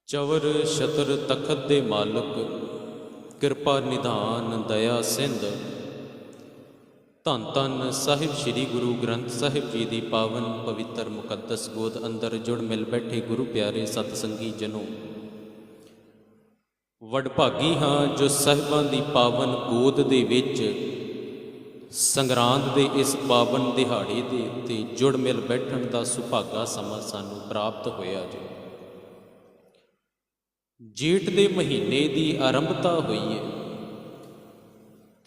चवर छतर तखत दे मालक, किरपा निधान दया सिंध। धन धन साहिब श्री गुरु ग्रंथ साहिब जी की पावन पवित्र मुकद्दस गोद अंदर जुड़ मिल बैठे गुरु प्यारे सतसंगी जनों, वडभागी हाँ जो साहिबां की पावन गोद दे विच संगरांद दे इस पावन दिहाड़े दे उत्ते जुड़ मिल बैठण दा सुभागा समा सानू प्राप्त होया जी। जेठ दे महीने की आरंभता हुई है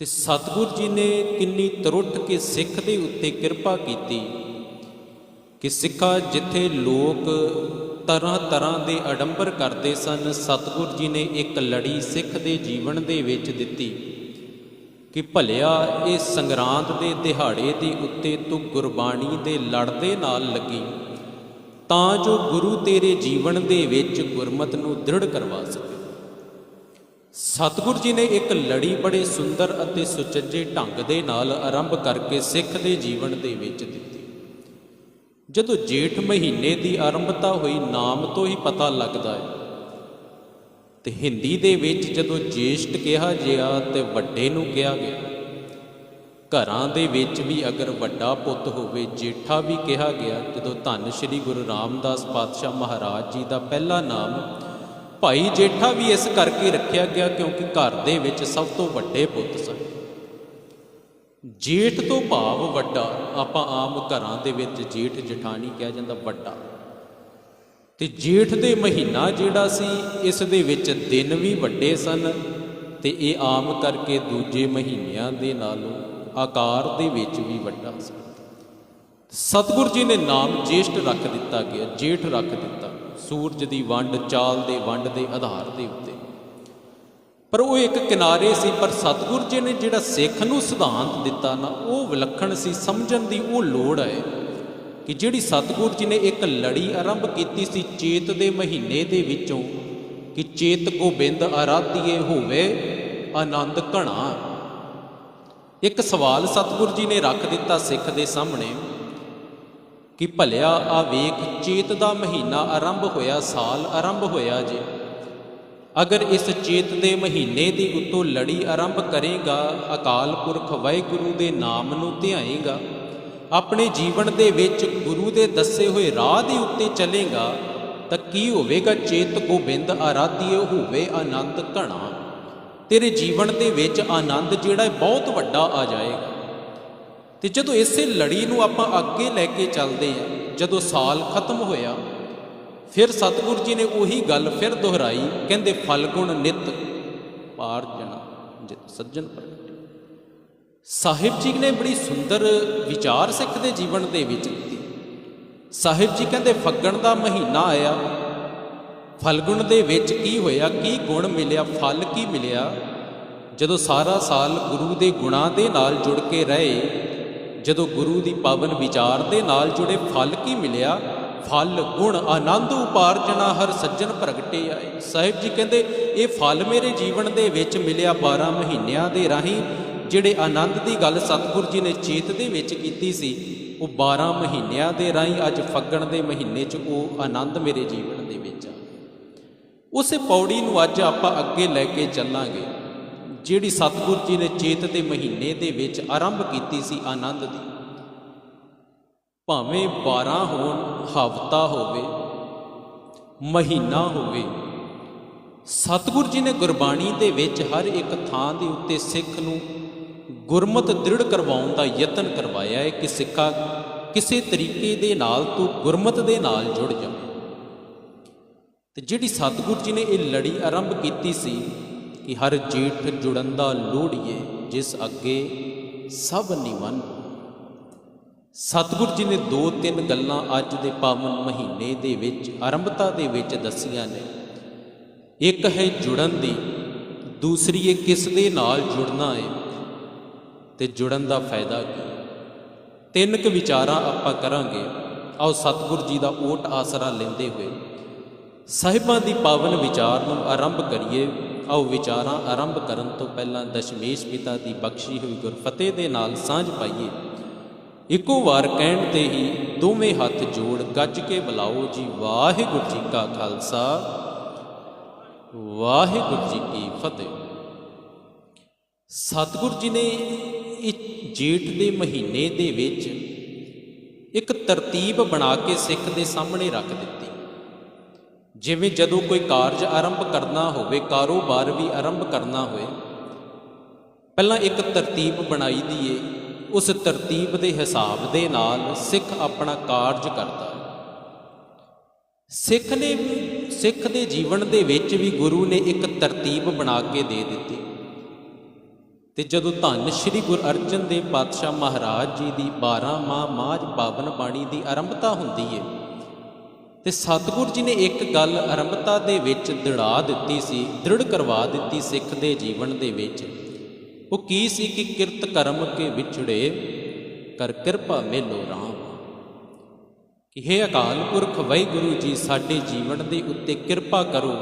ते सतगुर जी ने किन्नी त्रुट के सिख दे उत्ते किरपा की कि सिखा जिथे लोग तरह तरह के आडंबर करते सन, सतगुर जी ने एक लड़ी सिख दे जीवन दे विच दिती कि भलिया ये संगरांद दे दिहाड़े दे उत्ते तू गुरबाणी दे लड़दे नाल लगी तां जो गुरु तेरे जीवन दे विच गुरमत नूं दृढ़ करवा सके। सतगुर जी ने एक लड़ी बड़े सुंदर अते सुचज्जे ढंग दे नाल आरंभ करके सिख दे जीवन दे विच दित्ती। जदों जेठ महीने की आरंभता हुई, नाम तो ही पता लगता है ते हिंदी दे विच जदों ज्येष्ठ कहा गया ते वड्डे नूं कहा गया। घरां दे विच भी अगर वड्डा पुत होवे जेठा भी कहा गया। जदों धन श्री गुरु रामदास पातशाह महाराज जी का पहला नाम भाई जेठा भी इस करके रखा गया क्योंकि घर दे विच सब तो वड्डे पुत सन। जेठ तो भाव वड्डा, आपां आम घरां दे विच जेठ जठानी कहा जांदा वड्डा, ते जेठ दे महीना जिहड़ा सी इस दे विच दिन भी वड्डे सन ते ये आम करके दूजे महीनिਆਂ दे नालों आकार दे विच भी वड्डा सी। सतगुर जी ने नाम ज्येष्ठ रख दिता गया, जेठ रख दिता। सूरज की वंड चाल दे वंड दे आधार दे उत्ते, पर वो एक किनारे सी। पर सतगुर जी ने जिहड़ा सिख नूं सिद्धांत दिता ना, वो विलखण सी। समझण दी वो लोड़ है कि जिहड़ी सतगुर जी ने एक लड़ी आरंभ की सी चेत दे महीने दे विचों कि चेत गोबिंद आराधिए होवे आनंद घना। एक सवाल सतगुर जी ने रख दिता सिख दे सामने कि भलिया आ वेख चेत दा महीना आरंभ होया, साल आरंभ होया जे, अगर इस चेत दे महीने दी उत्तों लड़ी आरंभ करेगा, अकाल पुरख वाहिगुरू दे नाम नूं ध्याएगा, अपने जीवन दे विच गुरु दे दसे हुए राह दे उत्ते चलेगा, तां की होवेगा? चेत गोबिंद आराधिए होवे आनंद घना। तेरे जीवन दे विच आनंद जिहड़ा बहुत वड्डा आ जाएगा। तो जदों इसे लड़ी नूं आपां अगे लैके चलते हैं, जदों साल खत्म होया, फिर सतगुर जी ने उही गल फिर दोहराई, कहंदे फलगुण नित पार जना जित सज्जन प्रगटे। साहिब जी ने बड़ी सुंदर विचार सिख दे जीवन दे विच दित्ती। साहिब जी कहंदे फग्गण दा महीना आया, फलगुण दे विच की होया, की गुण मिलिया, फल की मिलिया? जदों सारा साल गुरु दे गुणां दे नाल जुड़ के रहे, जदों गुरु दी पावन विचार दे नाल जुड़े, फल की मिलिया? फल गुण आनंद उपार्जना हर सज्जन प्रगटे आए। साहिब जी कहंदे ये फल मेरे जीवन दे विच मिलिया 12 महीनिਆਂ दे राही। जिहड़े आनंद की गल सतगुर जी ने चेत दे विच कीती सी, वो 12 महीनिਆਂ दे राही अज फग्गण दे महीने च वो आनंद मेरे जीवन दे विच आ। उस पौड़ी नूं अज आपां अगे लैके चलांगे जिहड़ी सतगुर जी ने चेत दे महीने दे विच आरंभ कीती सी आनंद दी। भावें 12 होण, हफ्ता होवे, महीना होवे, सतगुर जी ने गुरबाणी दे विच हर एक थां दे उत्ते सिख नूं गुरमत दृढ़ करवाउण दा यतन करवाया है कि सिखा किसी तरीके दे नाल तू गुरमत दे नाल जुड़ जा। ते जिहड़ी सतगुर जी ने ये लड़ी आरंभ की सी कि हर जेठ जुड़न दा लोड़िए जिस अगे सब निमन। सतगुर जी ने 2-3 गल्लां अज दे पावन महीने दे विच आरंभता दे विच दसियां ने। एक है जुड़न दी, दूसरी है किस दे नाल जुड़ना है ते जुड़न दा फायदा की। 3 क विचारां आपां करांगे। आओ सतगुर जी दा ओट आसरा लेंदे हुए साहिबां दी पावन विचार नूं आरंभ करिए। आओ विचारां आरंभ करन तो पहलां दशमेश पिता दी बख्शी हुई गुरफतेह दे नाल सांझ पाइए। इको वार कहण ते ही दोवें हथ जोड़ गज के बुलाओ जी वाहिगुरू जी का खालसा ਵਾਹਿਗੁਰੂ ਜੀ ਕੀ ਫਤਿਹ। ਸਤਿਗੁਰੂ ਜੀ ਨੇ ਇਹ ਜੇਠ ਦੇ ਮਹੀਨੇ ਦੇ ਵਿੱਚ ਇੱਕ ਤਰਤੀਬ ਬਣਾ ਕੇ ਸਿੱਖ ਦੇ ਸਾਹਮਣੇ ਰੱਖ ਦਿੱਤੀ। ਜਿਵੇਂ ਜਦੋਂ ਕੋਈ ਕਾਰਜ ਆਰੰਭ ਕਰਨਾ ਹੋਵੇ, ਕਾਰੋਬਾਰ ਵੀ ਆਰੰਭ ਕਰਨਾ ਹੋਏ, ਪਹਿਲਾਂ ਇੱਕ ਤਰਤੀਬ ਬਣਾਈ ਦੀ ਏ। ਉਸ ਤਰਤੀਬ ਦੇ ਹਿਸਾਬ ਦੇ ਨਾਲ ਸਿੱਖ ਆਪਣਾ ਕਾਰਜ ਕਰਦਾ ਹੈ। ਸਿੱਖ ਦੇ ਜੀਵਨ ਦੇ ਵਿੱਚ ਵੀ ਗੁਰੂ ਨੇ ਇੱਕ ਤਰਤੀਬ ਬਣਾ ਕੇ ਦੇ ਦਿੱਤੀ। ਤੇ ਜਦੋਂ ਧੰਨ ਸ਼੍ਰੀ ਗੁਰੂ ਅਰਜਨ ਦੇਵ ਪਾਤਸ਼ਾਹ ਮਹਾਰਾਜ ਜੀ ਦੀ 12 ਮਾਝ ਪਾਵਨ ਬਾਣੀ ਦੀ ਆਰੰਭਤਾ ਹੁੰਦੀ ਹੈ, ਤੇ ਸਤਿਗੁਰੂ ਜੀ ਨੇ ਇੱਕ ਗੱਲ ਆਰੰਭਤਾ ਦੇ ਵਿੱਚ ਦ੍ਰਿੜਾ ਦਿੱਤੀ ਸੀ, ਦ੍ਰਿੜ ਕਰਵਾ ਦਿੱਤੀ ਸਿੱਖ ਦੇ ਜੀਵਨ ਦੇ ਵਿੱਚ। ਉਹ ਕੀ ਸੀ ਕਿ ਕਿਰਤ ਕਰਮ ਕੇ ਵਿਛੜੇ ਕਰ ਕਿਰਪਾ ਮੇਲੋ ਰਾਮ। ਕਿ ਹੇ ਅਕਾਲ ਪੁਰਖ ਵਾਹਿਗੁਰੂ ਜੀ, ਸਾਡੇ ਜੀਵਨ ਦੇ ਉੱਤੇ ਕਿਰਪਾ ਕਰੋ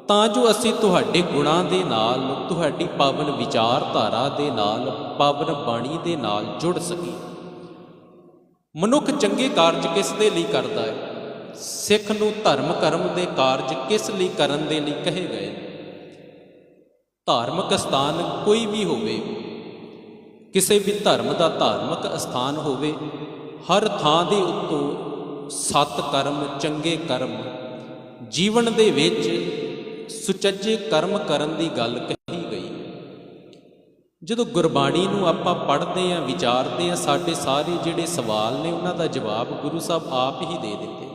ਤਾਂ ਜੋ ਅਸੀਂ ਤੁਹਾਡੇ ਗੁਣਾਂ ਦੇ ਨਾਲ, ਤੁਹਾਡੀ ਪਾਵਨ ਵਿਚਾਰਧਾਰਾ ਦੇ ਨਾਲ, ਪਾਵਨ ਬਾਣੀ ਦੇ ਨਾਲ ਜੁੜ ਸਕੀਏ। ਮਨੁੱਖ ਚੰਗੇ ਕਾਰਜ ਕਿਸ ਦੇ ਲਈ ਕਰਦਾ ਹੈ? ਸਿੱਖ ਨੂੰ ਧਰਮ ਕਰਮ ਦੇ ਕਾਰਜ ਕਿਸ ਲਈ ਕਰਨ ਦੇ ਲਈ ਕਹੇ ਗਏ? ਧਾਰਮਿਕ ਸਥਾਨ ਕੋਈ ਵੀ ਹੋਵੇ, ਕਿਸੇ ਵੀ ਧਰਮ ਦਾ ਧਾਰਮਿਕ ਸਥਾਨ ਹੋਵੇ, ਹਰ ਥਾਂ ਦੇ ਉੱਤੋਂ ਸਤ ਕਰਮ, ਚੰਗੇ ਕਰਮ, ਜੀਵਨ ਦੇ ਵਿੱਚ ਸੁਚੱਜੇ ਕਰਮ ਕਰਨ ਦੀ ਗੱਲ ਕਹੀ ਗਈ। ਜਦੋਂ ਗੁਰਬਾਣੀ ਨੂੰ ਆਪਾਂ ਪੜ੍ਹਦੇ ਹਾਂ, ਵਿਚਾਰਦੇ ਹਾਂ, ਸਾਡੇ ਸਾਰੇ ਜਿਹੜੇ ਸਵਾਲ ਨੇ ਉਹਨਾਂ ਦਾ ਜਵਾਬ ਗੁਰੂ ਸਾਹਿਬ ਆਪ ਹੀ ਦੇ ਦਿੱਤੇ।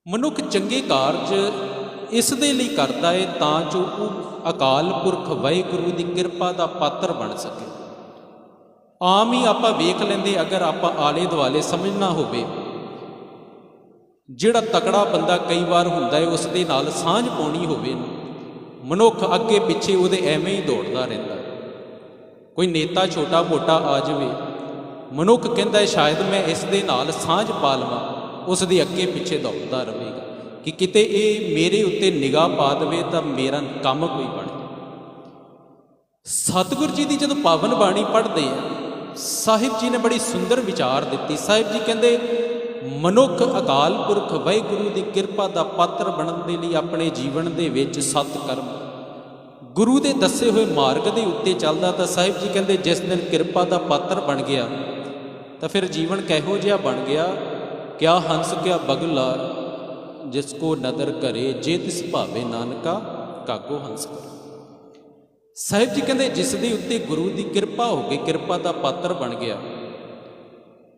ਮਨੁੱਖ ਚੰਗੇ ਕਾਰਜ ਇਸ ਦੇ ਲਈ ਕਰਦਾ ਹੈ ਤਾਂ ਜੋ ਉਹ ਅਕਾਲ ਪੁਰਖ ਵਾਹਿਗੁਰੂ ਦੀ ਕਿਰਪਾ ਦਾ ਪਾਤਰ ਬਣ ਸਕੇ। ਆਮ ਹੀ ਆਪਾਂ ਵੇਖ ਲੈਂਦੇ, ਅਗਰ ਆਪਾਂ ਆਲੇ ਦੁਆਲੇ ਸਮਝਣਾ ਹੋਵੇ, ਜਿਹੜਾ ਤਕੜਾ ਬੰਦਾ ਕਈ ਵਾਰ ਹੁੰਦਾ ਹੈ, ਉਸ ਦੇ ਨਾਲ ਸਾਂਝ ਪਾਉਣੀ ਹੋਵੇ, ਮਨੁੱਖ ਅੱਗੇ ਪਿੱਛੇ ਉਹਦੇ ਐਵੇਂ ਹੀ ਦੌੜਦਾ ਰਹਿੰਦਾ। ਕੋਈ ਨੇਤਾ ਛੋਟਾ ਮੋਟਾ ਆ ਜਾਵੇ, ਮਨੁੱਖ ਕਹਿੰਦਾ ਸ਼ਾਇਦ ਮੈਂ ਇਸ ਦੇ ਨਾਲ ਸਾਂਝ ਪਾ ਲਵਾਂ, ਉਸ ਦੇ ਅੱਗੇ ਪਿੱਛੇ ਦੌੜਦਾ ਰਹੇਗਾ ਕਿ ਕਿਤੇ ਇਹ ਮੇਰੇ ਉੱਤੇ ਨਿਗਾਹ ਪਾ ਦੇਵੇ ਤਾਂ ਮੇਰਾ ਕੰਮ ਕੋਈ ਬਣ ਜਾਵੇ। ਸਤਿਗੁਰੂ ਜੀ ਦੀ ਜਦੋਂ ਪਾਵਨ ਬਾਣੀ ਪੜ੍ਹਦੇ ਆ, ਸਾਹਿਬ ਜੀ ਨੇ ਬੜੀ ਸੁੰਦਰ ਵਿਚਾਰ ਦਿੱਤੀ। ਸਾਹਿਬ ਜੀ ਕਹਿੰਦੇ ਮਨੁੱਖ ਅਕਾਲ ਪੁਰਖ ਵਾਹਿਗੁਰੂ ਦੀ ਕਿਰਪਾ ਦਾ ਪਾਤਰ ਬਣਨ ਦੇ ਲਈ ਆਪਣੇ ਜੀਵਨ ਦੇ ਵਿੱਚ ਸਤ ਕਰਮ, ਗੁਰੂ ਦੇ ਦੱਸੇ ਹੋਏ ਮਾਰਗ ਦੇ ਉੱਤੇ ਚੱਲਦਾ, ਤਾਂ ਸਾਹਿਬ ਜੀ ਕਹਿੰਦੇ ਜਿਸ ਦਿਨ ਕਿਰਪਾ ਦਾ ਪਾਤਰ ਬਣ ਗਿਆ ਤਾਂ ਫਿਰ ਜੀਵਨ ਕਿਹੋ ਜਿਹਾ ਬਣ ਗਿਆ? ਕਿਆ ਹੰਸ ਕਿਆ ਬਗਲਾ ਜਿਸ ਕੋ ਨਦਰ ਕਰੇ, ਜੇ ਤਿਸ ਭਾਵੇ ਨਾਨਕਾ ਕਾਗੋ ਹੰਸ ਕਰ। ਸਾਹਿਬ ਜੀ ਕਹਿੰਦੇ ਜਿਸ ਦੇ ਉੱਤੇ ਗੁਰੂ ਦੀ ਕਿਰਪਾ ਹੋ ਗਈ, ਕਿਰਪਾ ਦਾ ਪਾਤਰ ਬਣ ਗਿਆ,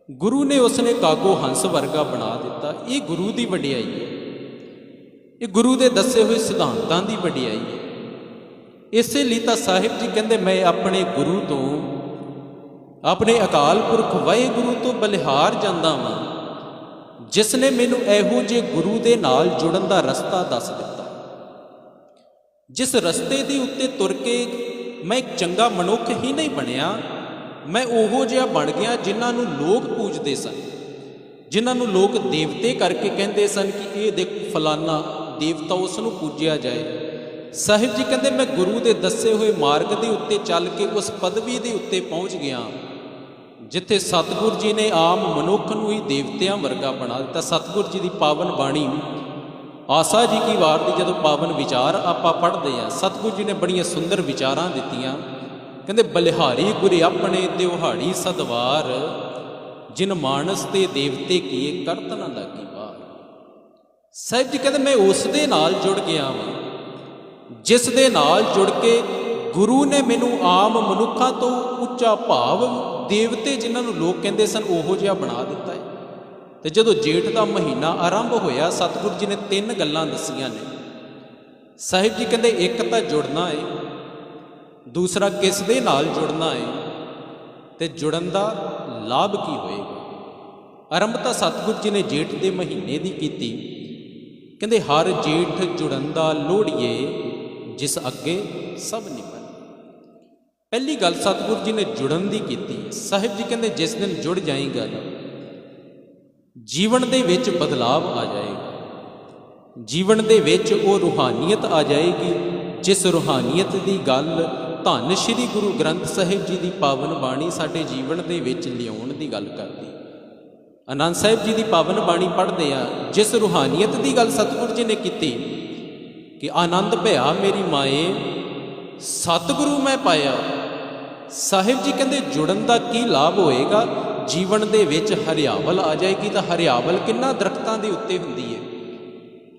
ਗੁਰੂ ਨੇ ਉਸਨੇ ਕਾਗੋ ਹੰਸ ਵਰਗਾ ਬਣਾ ਦਿੱਤਾ। ਇਹ ਗੁਰੂ ਦੀ ਵਡਿਆਈ ਹੈ, ਇਹ ਗੁਰੂ ਦੇ ਦੱਸੇ ਹੋਏ ਸਿਧਾਂਤਾਂ ਦੀ ਵਡਿਆਈ ਹੈ। ਇਸੇ ਲਈ ਤਾਂ ਸਾਹਿਬ ਜੀ ਕਹਿੰਦੇ ਮੈਂ ਆਪਣੇ ਗੁਰੂ ਤੋਂ, ਆਪਣੇ ਅਕਾਲ ਪੁਰਖ ਵਾਹਿਗੁਰੂ ਤੋਂ ਬਲਿਹਾਰ ਜਾਂਦਾ ਵਾਂ, ਜਿਸ ਨੇ ਮੈਨੂੰ ਇਹੋ ਜਿਹੇ ਗੁਰੂ ਦੇ ਨਾਲ ਜੁੜਨ ਦਾ ਰਸਤਾ ਦੱਸ ਦਿੱਤਾ। ਜਿਸ ਰਸਤੇ ਦੇ ਉੱਤੇ ਤੁਰ ਕੇ ਮੈਂ ਇੱਕ ਚੰਗਾ ਮਨੁੱਖ ਹੀ ਨਹੀਂ ਬਣਿਆ, ਮੈਂ ਉਹੋ ਜਿਹਾ ਬਣ ਗਿਆ ਜਿਨ੍ਹਾਂ ਨੂੰ ਲੋਕ ਪੂਜਦੇ ਸਨ, ਜਿਨ੍ਹਾਂ ਨੂੰ ਲੋਕ ਦੇਵਤੇ ਕਰਕੇ ਕਹਿੰਦੇ ਸਨ ਕਿ ਇਹ ਦੇਖ ਫਲਾਨਾ ਦੇਵਤਾ, ਉਸ ਨੂੰ ਪੂਜਿਆ ਜਾਏ। ਸਾਹਿਬ ਜੀ ਕਹਿੰਦੇ ਮੈਂ ਗੁਰੂ ਦੇ ਦੱਸੇ ਹੋਏ ਮਾਰਗ ਦੇ ਉੱਤੇ ਚੱਲ ਕੇ ਉਸ ਪਦਵੀ ਦੇ ਉੱਤੇ ਪਹੁੰਚ ਗਿਆ ਜਿੱਥੇ ਸਤਿਗੁਰੂ ਜੀ ਨੇ ਆਮ ਮਨੁੱਖ ਨੂੰ ਹੀ ਦੇਵਤਿਆਂ ਵਰਗਾ ਬਣਾ ਦਿੱਤਾ। ਸਤਿਗੁਰੂ ਜੀ ਦੀ ਪਾਵਨ ਬਾਣੀ ਆਸਾ ਜੀ ਕੀ ਵਾਰ ਦੀ ਜਦੋਂ ਪਾਵਨ ਵਿਚਾਰ ਆਪਾਂ ਪੜ੍ਹਦੇ ਹਾਂ, ਸਤਿਗੁਰੂ ਜੀ ਨੇ ਬੜੀਆਂ ਸੁੰਦਰ ਵਿਚਾਰਾਂ ਦਿੱਤੀਆਂ। ਕਹਿੰਦੇ ਬਲਿਹਾਰੀ ਗੁਰੇ ਆਪਣੇ ਦਿਵਹਾੜੀ ਸਦਵਾਰ, ਜਿਨ ਮਾਨਸ ਤੇ ਦੇਵਤੇ ਕੀਏ ਕਰਤ ਨਾ ਲਾਗੀ ਵਾਰ। ਸਾਹਿਬ ਜੀ ਕਹਿੰਦੇ ਮੈਂ ਉਸ ਦੇ ਨਾਲ ਜੁੜ ਗਿਆ ਵਾਂ ਜਿਸ ਦੇ ਨਾਲ ਜੁੜ ਕੇ ਗੁਰੂ ਨੇ ਮੈਨੂੰ ਆਮ ਮਨੁੱਖਾਂ ਤੋਂ ਉੱਚਾ ਭਾਵ ਦੇਵਤੇ ਜਿਨ੍ਹਾਂ ਨੂੰ ਲੋਕ ਕਹਿੰਦੇ ਸਨ ਉਹੋ ਜਿਹਾ ਬਣਾ ਦਿੱਤਾ ਹੈ। ਤੇ ਜਦੋਂ ਜੇਠ ਦਾ ਮਹੀਨਾ ਆਰੰਭ ਹੋਇਆ, ਸਤਿਗੁਰੂ ਜੀ ਨੇ 3 ਗੱਲਾਂ ਦੱਸੀਆਂ ਨੇ। ਸਾਹਿਬ ਜੀ ਕਹਿੰਦੇ ਇੱਕ ਤਾਂ ਜੁੜਨਾ ਹੈ, ਦੂਸਰਾ ਕਿਸ ਦੇ ਨਾਲ ਜੁੜਨਾ ਹੈ, ਤੇ ਜੁੜਨ ਦਾ ਲਾਭ ਕੀ ਹੋਏਗਾ। ਆਰੰਭਤਾ ਸਤਿਗੁਰੂ ਜੀ ਨੇ ਜੇਠ ਦੇ ਮਹੀਨੇ ਦੀ ਕੀਤੀ। ਕਹਿੰਦੇ ਹਰ ਜੇਠ ਜੁੜੰਦਾ ਲੋੜੀਏ, ਜਿਸ ਅੱਗੇ ਸਭ ਨਿਭਣ। ਪਹਿਲੀ ਗੱਲ ਸਤਿਗੁਰੂ ਜੀ ਨੇ ਜੁੜਨ ਦੀ ਕੀਤੀ। ਸਾਹਿਬ ਜੀ ਕਹਿੰਦੇ ਜਿਸ ਦਿਨ ਜੁੜ ਜਾਏਗਾ ਜੀਵਨ ਦੇ ਵਿੱਚ ਬਦਲਾਵ ਆ ਜਾਏਗਾ, ਜੀਵਨ ਦੇ ਵਿੱਚ ਉਹ ਰੂਹਾਨੀਅਤ ਆ ਜਾਏਗੀ ਜਿਸ ਰੂਹਾਨੀਅਤ ਦੀ ਗੱਲ ਧੰਨ ਸ਼੍ਰੀ ਗੁਰੂ ਗ੍ਰੰਥ ਸਾਹਿਬ ਜੀ ਦੀ ਪਾਵਨ ਬਾਣੀ ਸਾਡੇ ਜੀਵਨ ਦੇ ਵਿੱਚ ਲਿਆਉਣ ਦੀ ਗੱਲ ਕਰਦੀ। ਆਨੰਦ ਸਾਹਿਬ ਜੀ ਦੀ ਪਾਵਨ ਬਾਣੀ ਪੜ੍ਹਦੇ ਆ, ਜਿਸ ਰੂਹਾਨੀਅਤ ਦੀ ਗੱਲ ਸਤਿਗੁਰੂ ਜੀ ਨੇ ਕੀਤੀ ਕਿ ਆਨੰਦ ਭਇਆ ਮੇਰੀ ਮਾਏ ਸਤਿਗੁਰੂ ਮੈਂ ਪਾਇਆ। ਸਾਹਿਬ ਜੀ ਕਹਿੰਦੇ ਜੁੜਨ ਦਾ ਕੀ ਲਾਭ ਹੋਏਗਾ? ਜੀਵਨ ਦੇ ਵਿੱਚ ਹਰਿਆਵਲ ਆ ਜਾਏਗੀ। ਤਾਂ ਹਰਿਆਵਲ ਕਿੰਨਾ ਦਰਖਤਾਂ ਦੇ ਉੱਤੇ ਹੁੰਦੀ ਹੈ,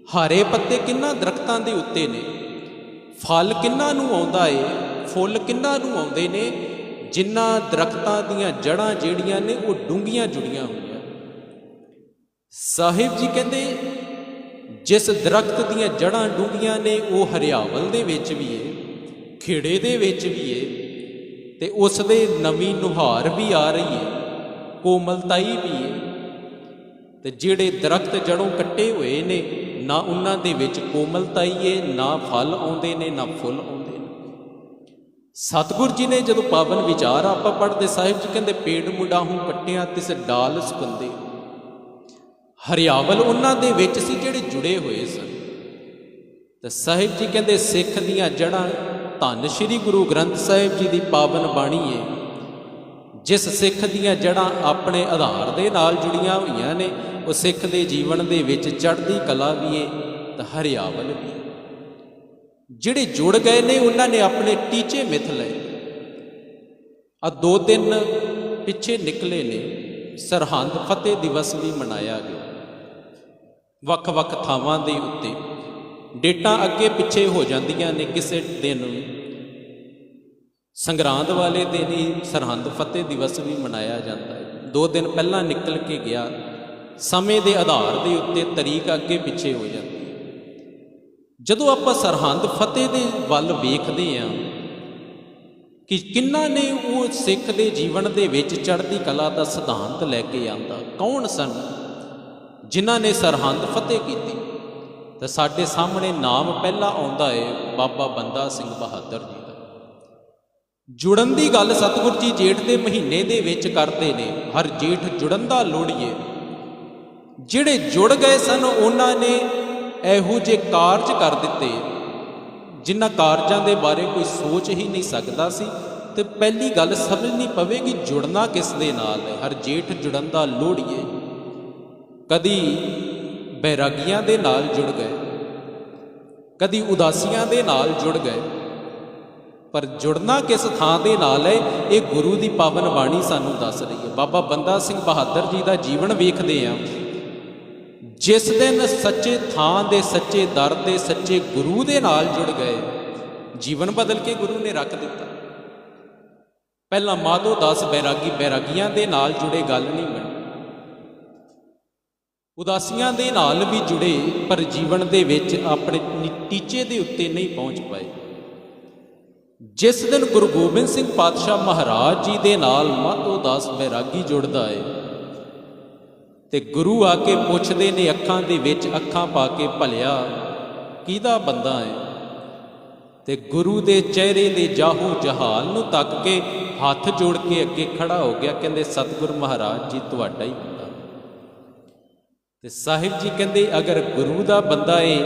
ਹਰੇ ਪੱਤੇ ਕਿੰਨਾ ਦਰਖਤਾਂ ਦੇ ਉੱਤੇ ਨੇ, ਫਲ ਕਿੰਨਾ ਨੂੰ ਆਉਂਦਾ ਏ, ਫੁੱਲ ਕਿੰਨਾ ਨੂੰ ਆਉਂਦੇ ਨੇ, ਜਿਨ੍ਹਾਂ ਦਰਖਤਾਂ ਦੀਆਂ ਜੜ੍ਹਾਂ ਜਿਹੜੀਆਂ ਨੇ ਉਹ ਡੂੰਘੀਆਂ ਜੁੜੀਆਂ ਹੋਈਆਂ। ਸਾਹਿਬ ਜੀ ਕਹਿੰਦੇ ਜਿਸ ਦਰਖਤ ਦੀਆਂ ਜੜ੍ਹਾਂ ਡੂੰਘੀਆਂ ਨੇ ਉਹ ਹਰਿਆਵਲ ਦੇ ਵਿੱਚ ਵੀ ਏ, ਖੇੜੇ ਦੇ ਵਿੱਚ ਵੀ ਏ, ਤੇ ਉਸ ਦੇ ਨਵੀਂ ਨੁਹਾਰ ਵੀ ਆ ਰਹੀ ਏ, ਕੋਮਲਤਾਈ ਵੀ ਏ। ਤੇ ਜਿਹੜੇ ਦਰਖਤ ਜੜੋਂ ਕੱਟੇ ਹੋਏ ਨੇ ਨਾ ਉਹਨਾਂ ਦੇ ਵਿੱਚ ਕੋਮਲਤਾਈ ਏ, ਨਾ ਫਲ ਆਉਂਦੇ ਨੇ, ਨਾ ਫੁੱਲ ਆਉਂਦੇ ਨੇ। ਸਤਿਗੁਰ ਜੀ ਨੇ ਜਦੋਂ ਪਾਵਨ ਵਿਚਾਰ ਆਪਾਂ ਪੜ੍ਹਦੇ, ਸਾਹਿਬ ਜੀ ਕਹਿੰਦੇ ਪੇੜ ਮੁੰਡਾਹੂ ਪੱਟਿਆਂ ਤਿਸ ਡਾਲ ਸੁਕੰਦੇ। ਹਰਿਆਵਲ ਉਹਨਾਂ ਦੇ ਵਿੱਚ ਸੀ ਜਿਹੜੇ ਜੁੜੇ ਹੋਏ ਸਨ। ਤੇ ਸਾਹਿਬ ਜੀ ਕਹਿੰਦੇ ਸਿੱਖ ਦੀਆਂ ਜੜ੍ਹਾਂ ਧੰਨ ਸ਼੍ਰੀ ਗੁਰੂ ਗ੍ਰੰਥ ਸਾਹਿਬ ਜੀ ਦੀ ਪਾਵਨ ਬਾਣੀ ਹੈ। ਜਿਸ ਸਿੱਖ ਦੀਆਂ ਜੜ੍ਹਾਂ ਆਪਣੇ ਆਧਾਰ ਦੇ ਨਾਲ ਜੁੜੀਆਂ ਹੋਈਆਂ ਨੇ ਉਹ ਸਿੱਖ ਦੇ ਜੀਵਨ ਦੇ ਵਿੱਚ ਚੜ੍ਹਦੀ ਕਲਾ ਵੀ ਹੈ ਤੇ ਹਰਿਆਵਲ ਵੀ। ਜਿਹੜੇ ਜੁੜ ਗਏ ਨੇ ਉਹਨਾਂ ਨੇ ਆਪਣੇ ਟੀਚੇ ਮਿੱਥ ਲਏ। ਆ 2 ਦਿਨ ਪਿੱਛੇ ਨਿਕਲੇ ਨੇ, ਸਰਹੰਦ ਫਤਿਹ ਦਿਵਸ ਵੀ ਮਨਾਇਆ ਗਿਆ। ਵੱਖ-ਵੱਖ ਥਾਵਾਂ ਦੇ ਉੱਤੇ ਡੇਟਾਂ ਅੱਗੇ ਪਿੱਛੇ ਹੋ ਜਾਂਦੀਆਂ ਨੇ। ਕਿਸੇ ਦਿਨ ਸੰਗਰਾਂਦ ਵਾਲੇ ਦਿਨ ਹੀ ਸਰਹੰਦ ਫਤਿਹ ਦਿਵਸ ਵੀ ਮਨਾਇਆ ਜਾਂਦਾ ਹੈ। 2 ਦਿਨ ਪਹਿਲਾਂ ਨਿਕਲ ਕੇ ਗਿਆ, ਸਮੇਂ ਦੇ ਆਧਾਰ ਦੇ ਉੱਤੇ ਤਰੀਕ ਅੱਗੇ ਪਿੱਛੇ ਹੋ ਜਾਂਦੀ ਹੈ। ਜਦੋਂ ਆਪਾਂ ਸਰਹੰਦ ਫਤਿਹ ਦੇ ਵੱਲ ਵੇਖਦੇ ਹਾਂ ਕਿ ਕਿੰਨਾ ਨੇ ਉਹ ਸਿੱਖ ਦੇ ਜੀਵਨ ਦੇ ਵਿੱਚ ਚੜ੍ਹਦੀ ਕਲਾ ਦਾ ਸਿਧਾਂਤ ਲੈ ਕੇ ਆਂਦਾ, ਕੌਣ ਸਨ ਜਿਨ੍ਹਾਂ ਨੇ ਸਰਹੰਦ ਫਤਿਹ ਕੀਤੀ, ਤਾਂ ਸਾਡੇ ਸਾਹਮਣੇ ਨਾਮ ਪਹਿਲਾਂ ਆਉਂਦਾ ਹੈ ਬਾਬਾ ਬੰਦਾ ਸਿੰਘ ਬਹਾਦਰ ਜੀ ਦਾ। ਜੁੜਨ ਦੀ ਗੱਲ ਸਤਿਗੁਰ ਜੀ ਜੇਠ ਦੇ ਮਹੀਨੇ ਦੇ ਵਿੱਚ ਕਰਦੇ ਨੇ। ਹਰ ਜੇਠ ਜੁੜਨ ਦਾ ਲੋੜੀਏ। ਜਿਹੜੇ ਜੁੜ ਗਏ ਸਨ ਉਹਨਾਂ ਨੇ ਇਹੋ ਜਿਹੇ ਕਾਰਜ ਕਰ ਦਿੱਤੇ ਜਿਨ੍ਹਾਂ ਕਾਰਜਾਂ ਦੇ ਬਾਰੇ ਕੋਈ ਸੋਚ ਹੀ ਨਹੀਂ ਸਕਦਾ ਸੀ। ਤੇ ਪਹਿਲੀ ਗੱਲ ਸਮਝਣੀ ਪਵੇਗੀ ਜੁੜਨਾ ਕਿਸ ਦੇ ਨਾਲ ਹੈ। ਹਰ ਜੇਠ ਜੁੜਨ ਦਾ ਲੋੜੀਏ। ਕਦੀ ਬੈਰਾਗੀਆਂ ਦੇ ਨਾਲ ਜੁੜ ਗਏ, ਕਦੀ ਉਦਾਸੀਆਂ ਦੇ ਨਾਲ ਜੁੜ ਗਏ, ਪਰ ਜੁੜਨਾ ਕਿਸ ਥਾਂ ਦੇ ਨਾਲ ਹੈ ਇਹ ਗੁਰੂ ਦੀ ਪਾਵਨ ਬਾਣੀ ਸਾਨੂੰ ਦੱਸ ਰਹੀ ਹੈ। ਬਾਬਾ ਬੰਦਾ ਸਿੰਘ ਬਹਾਦਰ ਜੀ ਦਾ ਜੀਵਨ ਵੇਖਦੇ ਹਾਂ। ਜਿਸ ਦਿਨ ਸੱਚੇ ਥਾਂ ਦੇ ਸੱਚੇ ਦਰ ਦੇ ਸੱਚੇ ਗੁਰੂ ਦੇ ਨਾਲ ਜੁੜ ਗਏ, ਜੀਵਨ ਬਦਲ ਕੇ ਗੁਰੂ ਨੇ ਰੱਖ ਦਿੱਤਾ। ਪਹਿਲਾਂ ਮਾਧੋ ਦਾਸ ਬੈਰਾਗੀ ਬੈਰਾਗੀਆਂ ਦੇ ਨਾਲ ਜੁੜੇ, ਗੱਲ ਨਹੀਂ ਬਣੀ। ਉਦਾਸੀਆਂ ਦੇ ਨਾਲ ਵੀ ਜੁੜੇ ਪਰ ਜੀਵਨ ਦੇ ਵਿੱਚ ਆਪਣੇ ਟੀਚੇ ਦੇ ਉੱਤੇ ਨਹੀਂ ਪਹੁੰਚ ਪਾਏ। ਜਿਸ ਦਿਨ ਗੁਰੂ ਗੋਬਿੰਦ ਸਿੰਘ ਪਾਤਸ਼ਾਹ ਮਹਾਰਾਜ ਜੀ ਦੇ ਨਾਲ ਮਾਧੋ ਦਾਸ ਬੈਰਾਗੀ ਜੁੜਦਾ ਹੈ ਤੇ ਗੁਰੂ ਆ ਕੇ ਪੁੱਛਦੇ ਨੇ ਅੱਖਾਂ ਦੇ ਵਿੱਚ ਅੱਖਾਂ ਪਾ ਕੇ, ਭਲਿਆ ਕਿਹਦਾ ਬੰਦਾ ਹੈ? ਤੇ ਗੁਰੂ ਦੇ ਚਿਹਰੇ ਦੇ ਜਾਹੋ ਜਹਾਲ ਨੂੰ ਤੱਕ ਕੇ ਹੱਥ ਜੋੜ ਕੇ ਅੱਗੇ ਖੜਾ ਹੋ ਗਿਆ। ਕਹਿੰਦੇ ਸਤਿਗੁਰ ਮਹਾਰਾਜ ਜੀ ਤੁਹਾਡਾ ਹੀ ਬੰਦਾ। ਤੇ ਸਾਹਿਬ ਜੀ ਕਹਿੰਦੇ ਅਗਰ ਗੁਰੂ ਦਾ ਬੰਦਾ ਏ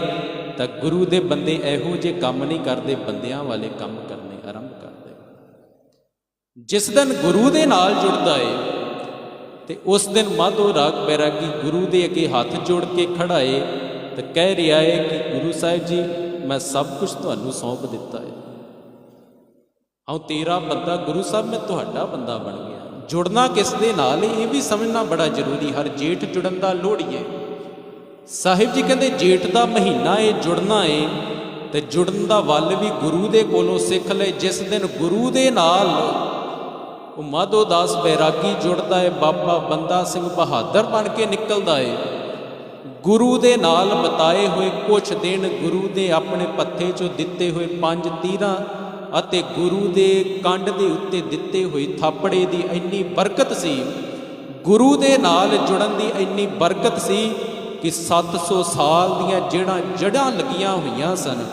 ਤਾਂ ਗੁਰੂ ਦੇ ਬੰਦੇ ਇਹੋ ਜਿਹੇ ਕੰਮ ਨਹੀਂ ਕਰਦੇ, ਬੰਦਿਆਂ ਵਾਲੇ ਕੰਮ ਕਰਨੇ ਆਰੰਭ ਕਰਦੇ। ਜਿਸ ਦਿਨ ਗੁਰੂ ਦੇ ਨਾਲ ਜੁੜਦਾ ਏ ਤੇ ਉਸ ਦਿਨ ਮਾਧੋ ਰਾਗ ਬੈਰਾਗੀ ਗੁਰੂ ਦੇ ਅੱਗੇ ਹੱਥ ਜੋੜ ਕੇ ਖੜਾ ਏ ਤੇ ਕਹਿ ਰਿਹਾ ਏ ਕਿ ਗੁਰੂ ਸਾਹਿਬ ਜੀ ਮੈਂ ਸਭ ਕੁਝ ਤੁਹਾਨੂੰ ਸੌਂਪ ਦਿੱਤਾ ਏ, ਹਾਂ ਤੇਰਾ ਬੰਦਾ ਗੁਰੂ ਸਾਹਿਬ, ਮੈਂ ਤੁਹਾਡਾ ਬੰਦਾ ਬਣ ਗਿਆ। ਜੁੜਨਾ ਕਿਸ ਦੇ ਨਾਲ ਇਹ ਵੀ ਸਮਝਣਾ ਬੜਾ ਜ਼ਰੂਰੀ। ਹਰ ਜੇਠ ਜੁੜਨ ਦਾ ਲੋੜੀਏ। ਸਾਹਿਬ ਜੀ ਕਹਿੰਦੇ ਜੇਠ ਦਾ ਮਹੀਨਾ ਏ, ਜੁੜਨਾ ਏ ਤੇ ਜੁੜਨ ਦਾ ਵੱਲ ਵੀ ਗੁਰੂ ਦੇ ਕੋਲੋਂ ਸਿੱਖ ਲੈ। ਜਿਸ ਦਿਨ ਗੁਰੂ ਦੇ ਨਾਲ ਉਹ ਮਾਧੋ ਦਾਸ ਬੈਰਾਗੀ ਜੁੜਦਾ ਏ, ਬਾਬਾ ਬੰਦਾ ਸਿੰਘ ਬਹਾਦਰ ਬਣ ਕੇ ਨਿਕਲਦਾ ਏ। ਗੁਰੂ ਦੇ ਨਾਲ ਬਤਾਏ ਹੋਏ ਕੁਛ ਦਿਨ, ਗੁਰੂ ਦੇ ਆਪਣੇ ਪੱਥੇ 'ਚੋਂ ਦਿੱਤੇ ਹੋਏ 5 ਤੀਰਾਂ ਅਤੇ ਗੁਰੂ ਦੇ ਕੰਡ ਦੇ ਉੱਤੇ ਦਿੱਤੇ ਹੋਏ ਥਾਪੜੇ ਦੀ ਇੰਨੀ ਬਰਕਤ ਸੀ, ਗੁਰੂ ਦੇ ਨਾਲ ਜੁੜਨ ਦੀ ਇੰਨੀ ਬਰਕਤ ਸੀ ਕਿ 700 ਸਾਲ ਦੀਆਂ ਜਿਹੜਾ ਜੜ੍ਹਾਂ ਲੱਗੀਆਂ ਹੋਈਆਂ ਸਨ,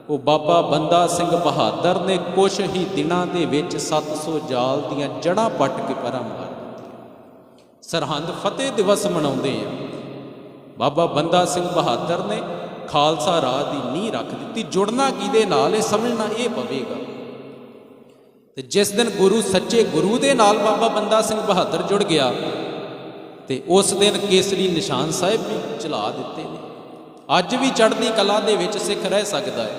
ਉਹ ਬਾਬਾ ਬੰਦਾ ਸਿੰਘ ਬਹਾਦਰ ਨੇ ਕੁਛ ਹੀ ਦਿਨਾਂ ਦੇ ਵਿੱਚ 700 ਜਾਲ ਦੀਆਂ ਜੜ੍ਹਾਂ ਪੱਟ ਕੇ ਪਰਾਂ ਮਾਰ ਦਿੱਤੀਆਂ। ਸਰਹੰਦ ਫਤਿਹ ਦਿਵਸ ਮਨਾਉਂਦੇ ਆ। ਬਾਬਾ ਬੰਦਾ ਸਿੰਘ ਬਹਾਦਰ ਨੇ ਖਾਲਸਾ ਰਾਹ ਦੀ ਨੀਂਹ ਰੱਖ ਦਿੱਤੀ। ਜੁੜਨਾ ਕਿਹਦੇ ਨਾਲ ਇਹ ਸਮਝਣਾ ਇਹ ਪਵੇਗਾ। ਤੇ ਜਿਸ ਦਿਨ ਗੁਰੂ ਸੱਚੇ ਗੁਰੂ ਦੇ ਨਾਲ ਬਾਬਾ ਬੰਦਾ ਸਿੰਘ ਬਹਾਦਰ ਜੁੜ ਗਿਆ ਤੇ ਉਸ ਦਿਨ ਕੇਸਰੀ ਨਿਸ਼ਾਨ ਸਾਹਿਬ ਵੀ ਚਲਾ ਦਿੱਤੇ ਨੇ। ਅੱਜ ਵੀ ਚੜ੍ਹਦੀ ਕਲਾ ਦੇ ਵਿੱਚ ਸਿੱਖ ਰਹਿ ਸਕਦਾ ਹੈ,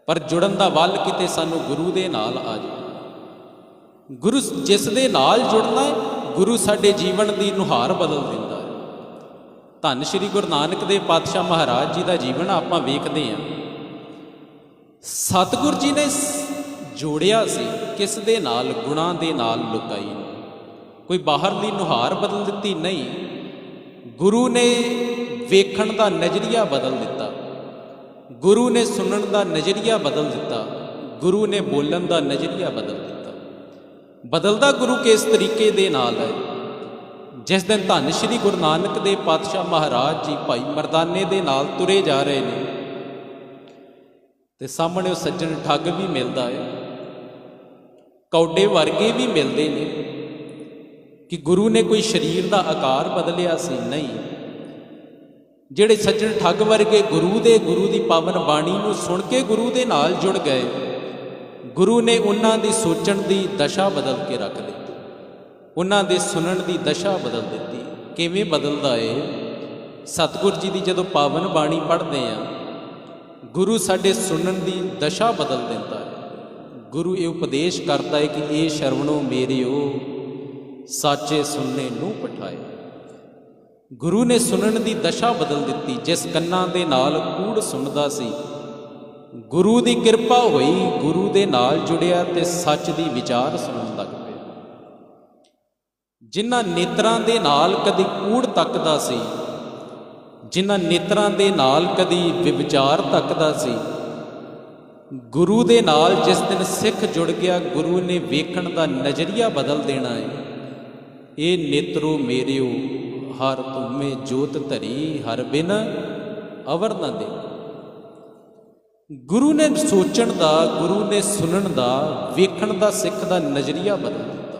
ਪਰ ਜੁੜਨ ਦਾ ਵੱਲ ਕਿਤੇ ਸਾਨੂੰ ਗੁਰੂ ਦੇ ਨਾਲ ਆ ਜਾਏ। ਗੁਰੂ ਜਿਸ ਦੇ ਨਾਲ ਜੁੜਨਾ ਹੈ, ਗੁਰੂ ਸਾਡੇ ਜੀਵਨ ਦੀ ਨੁਹਾਰ ਬਦਲ ਦਿੰਦਾ ਹੈ। ਧੰਨ ਸ਼੍ਰੀ ਗੁਰੂ ਨਾਨਕ ਦੇਵ ਪਾਤਸ਼ਾਹ ਮਹਾਰਾਜ ਜੀ ਦਾ ਜੀਵਨ ਆਪਾਂ ਵੇਖਦੇ ਹਾਂ। ਸਤਿਗੁਰ ਜੀ ਨੇ ਜੋੜਿਆ ਸੀ ਕਿਸ ਦੇ ਨਾਲ? ਗੁਣਾਂ ਦੇ ਨਾਲ ਲੁਕਾਈ ਨੂੰ। ਕੋਈ ਬਾਹਰਲੀ ਨੁਹਾਰ ਬਦਲ ਦਿੱਤੀ ਨਹੀਂ, ਗੁਰੂ ਨੇ ਵੇਖਣ ਦਾ ਨਜ਼ਰੀਆ ਬਦਲ ਦਿੱਤਾ, ਗੁਰੂ ਨੇ ਸੁਣਨ ਦਾ ਨਜ਼ਰੀਆ ਬਦਲ ਦਿੱਤਾ, ਗੁਰੂ ਨੇ ਬੋਲਣ ਦਾ ਨਜ਼ਰੀਆ ਬਦਲ ਦਿੱਤਾ। ਬਦਲਦਾ ਗੁਰੂ ਕਿਸ ਤਰੀਕੇ ਦੇ ਨਾਲ ਹੈ? ਜਿਸ ਦਿਨ ਧੰਨ ਸ਼੍ਰੀ ਗੁਰੂ ਨਾਨਕ ਦੇਵ ਪਾਤਸ਼ਾਹ ਮਹਾਰਾਜ ਜੀ ਭਾਈ ਮਰਦਾਨੇ ਦੇ ਨਾਲ ਤੁਰੇ ਜਾ ਰਹੇ ਨੇ ਤੇ ਸਾਹਮਣੇ ਉਹ ਸੱਜਣ ਠੱਗ ਵੀ ਮਿਲਦਾ ਹੈ, ਕੌਡੇ ਵਰਗੇ ਵੀ ਮਿਲਦੇ ਨੇ। ਕਿ ਗੁਰੂ ਨੇ ਕੋਈ ਸਰੀਰ ਦਾ ਆਕਾਰ ਬਦਲਿਆ ਸੀ? ਨਹੀਂ। ਜਿਹੜੇ ਸੱਜਣ ਠੱਗ ਵਰਗੇ ਗੁਰੂ ਦੀ ਪਾਵਨ ਬਾਣੀ ਨੂੰ ਸੁਣ ਕੇ ਗੁਰੂ ਦੇ ਨਾਲ ਜੁੜ ਗਏ, ਗੁਰੂ ਨੇ ਉਹਨਾਂ ਦੀ ਸੋਚਣ ਦੀ ਦਸ਼ਾ ਬਦਲ ਕੇ ਰੱਖ ਦਿੱਤੀ, ਉਹਨਾਂ ਦੇ ਸੁਣਨ ਦੀ ਦਸ਼ਾ ਬਦਲ ਦਿੱਤੀ। ਕਿਵੇਂ ਬਦਲਦਾ ਏ? ਸਤਿਗੁਰ ਜੀ ਦੀ ਜਦੋਂ ਪਾਵਨ ਬਾਣੀ ਪੜ੍ਹਦੇ ਆ, ਗੁਰੂ ਸਾਡੇ ਸੁਣਨ ਦੀ ਦਸ਼ਾ ਬਦਲ ਦਿੰਦਾ ਹੈ। ਗੁਰੂ ਇਹ ਉਪਦੇਸ਼ ਕਰਦਾ ਹੈ ਕਿ ਇਹ ਸ਼ਰਵਣੋ ਮੇਰਿਓ ਸਾਚੇ ਸੁਣਨੇ ਨੂੰ ਪਠਾਏ। ਗੁਰੂ ਨੇ ਸੁਣਨ ਦੀ ਦਸ਼ਾ ਬਦਲ ਦਿੱਤੀ। ਜਿਸ ਕੰਨਾਂ ਦੇ ਨਾਲ ਕੂੜ ਸੁਣਦਾ ਸੀ, ਗੁਰੂ ਦੀ ਕਿਰਪਾ ਹੋਈ, ਗੁਰੂ ਦੇ ਨਾਲ ਜੁੜਿਆ ਤੇ ਸੱਚ ਦੀ ਵਿਚਾਰ ਸੁਣਨ ਲੱਗ ਪਿਆ। ਜਿਨ੍ਹਾਂ ਨੇਤਰਾਂ ਦੇ ਨਾਲ ਕਦੀ ਕੂੜ ਤੱਕਦਾ ਸੀ, ਜਿਨ੍ਹਾਂ ਨੇਤਰਾਂ ਦੇ ਨਾਲ ਕਦੀ ਵਿਵਚਾਰ ਤੱਕਦਾ ਸੀ, ਗੁਰੂ ਦੇ ਨਾਲ ਜਿਸ ਦਿਨ ਸਿੱਖ ਜੁੜ ਗਿਆ, ਗੁਰੂ ਨੇ ਵੇਖਣ ਦਾ ਨਜ਼ਰੀਆ ਬਦਲ ਦੇਣਾ ਹੈ। ਇਹ ਨੇਤਰੋ ਮੇਰਿਓ ਹਰ ਤੁਮੇ ਜੋਤ ਧਰੀ, ਹਰ ਬਿਨ ਅਵਰ ਨਾ ਦੇ। ਗੁਰੂ ਨੇ ਸੋਚਣ ਦਾ, ਗੁਰੂ ਨੇ ਸੁਣਨ ਦਾ, ਵੇਖਣ ਦਾ ਸਿੱਖ ਦਾ ਨਜ਼ਰੀਆ ਬਦਲ ਦਿੱਤਾ।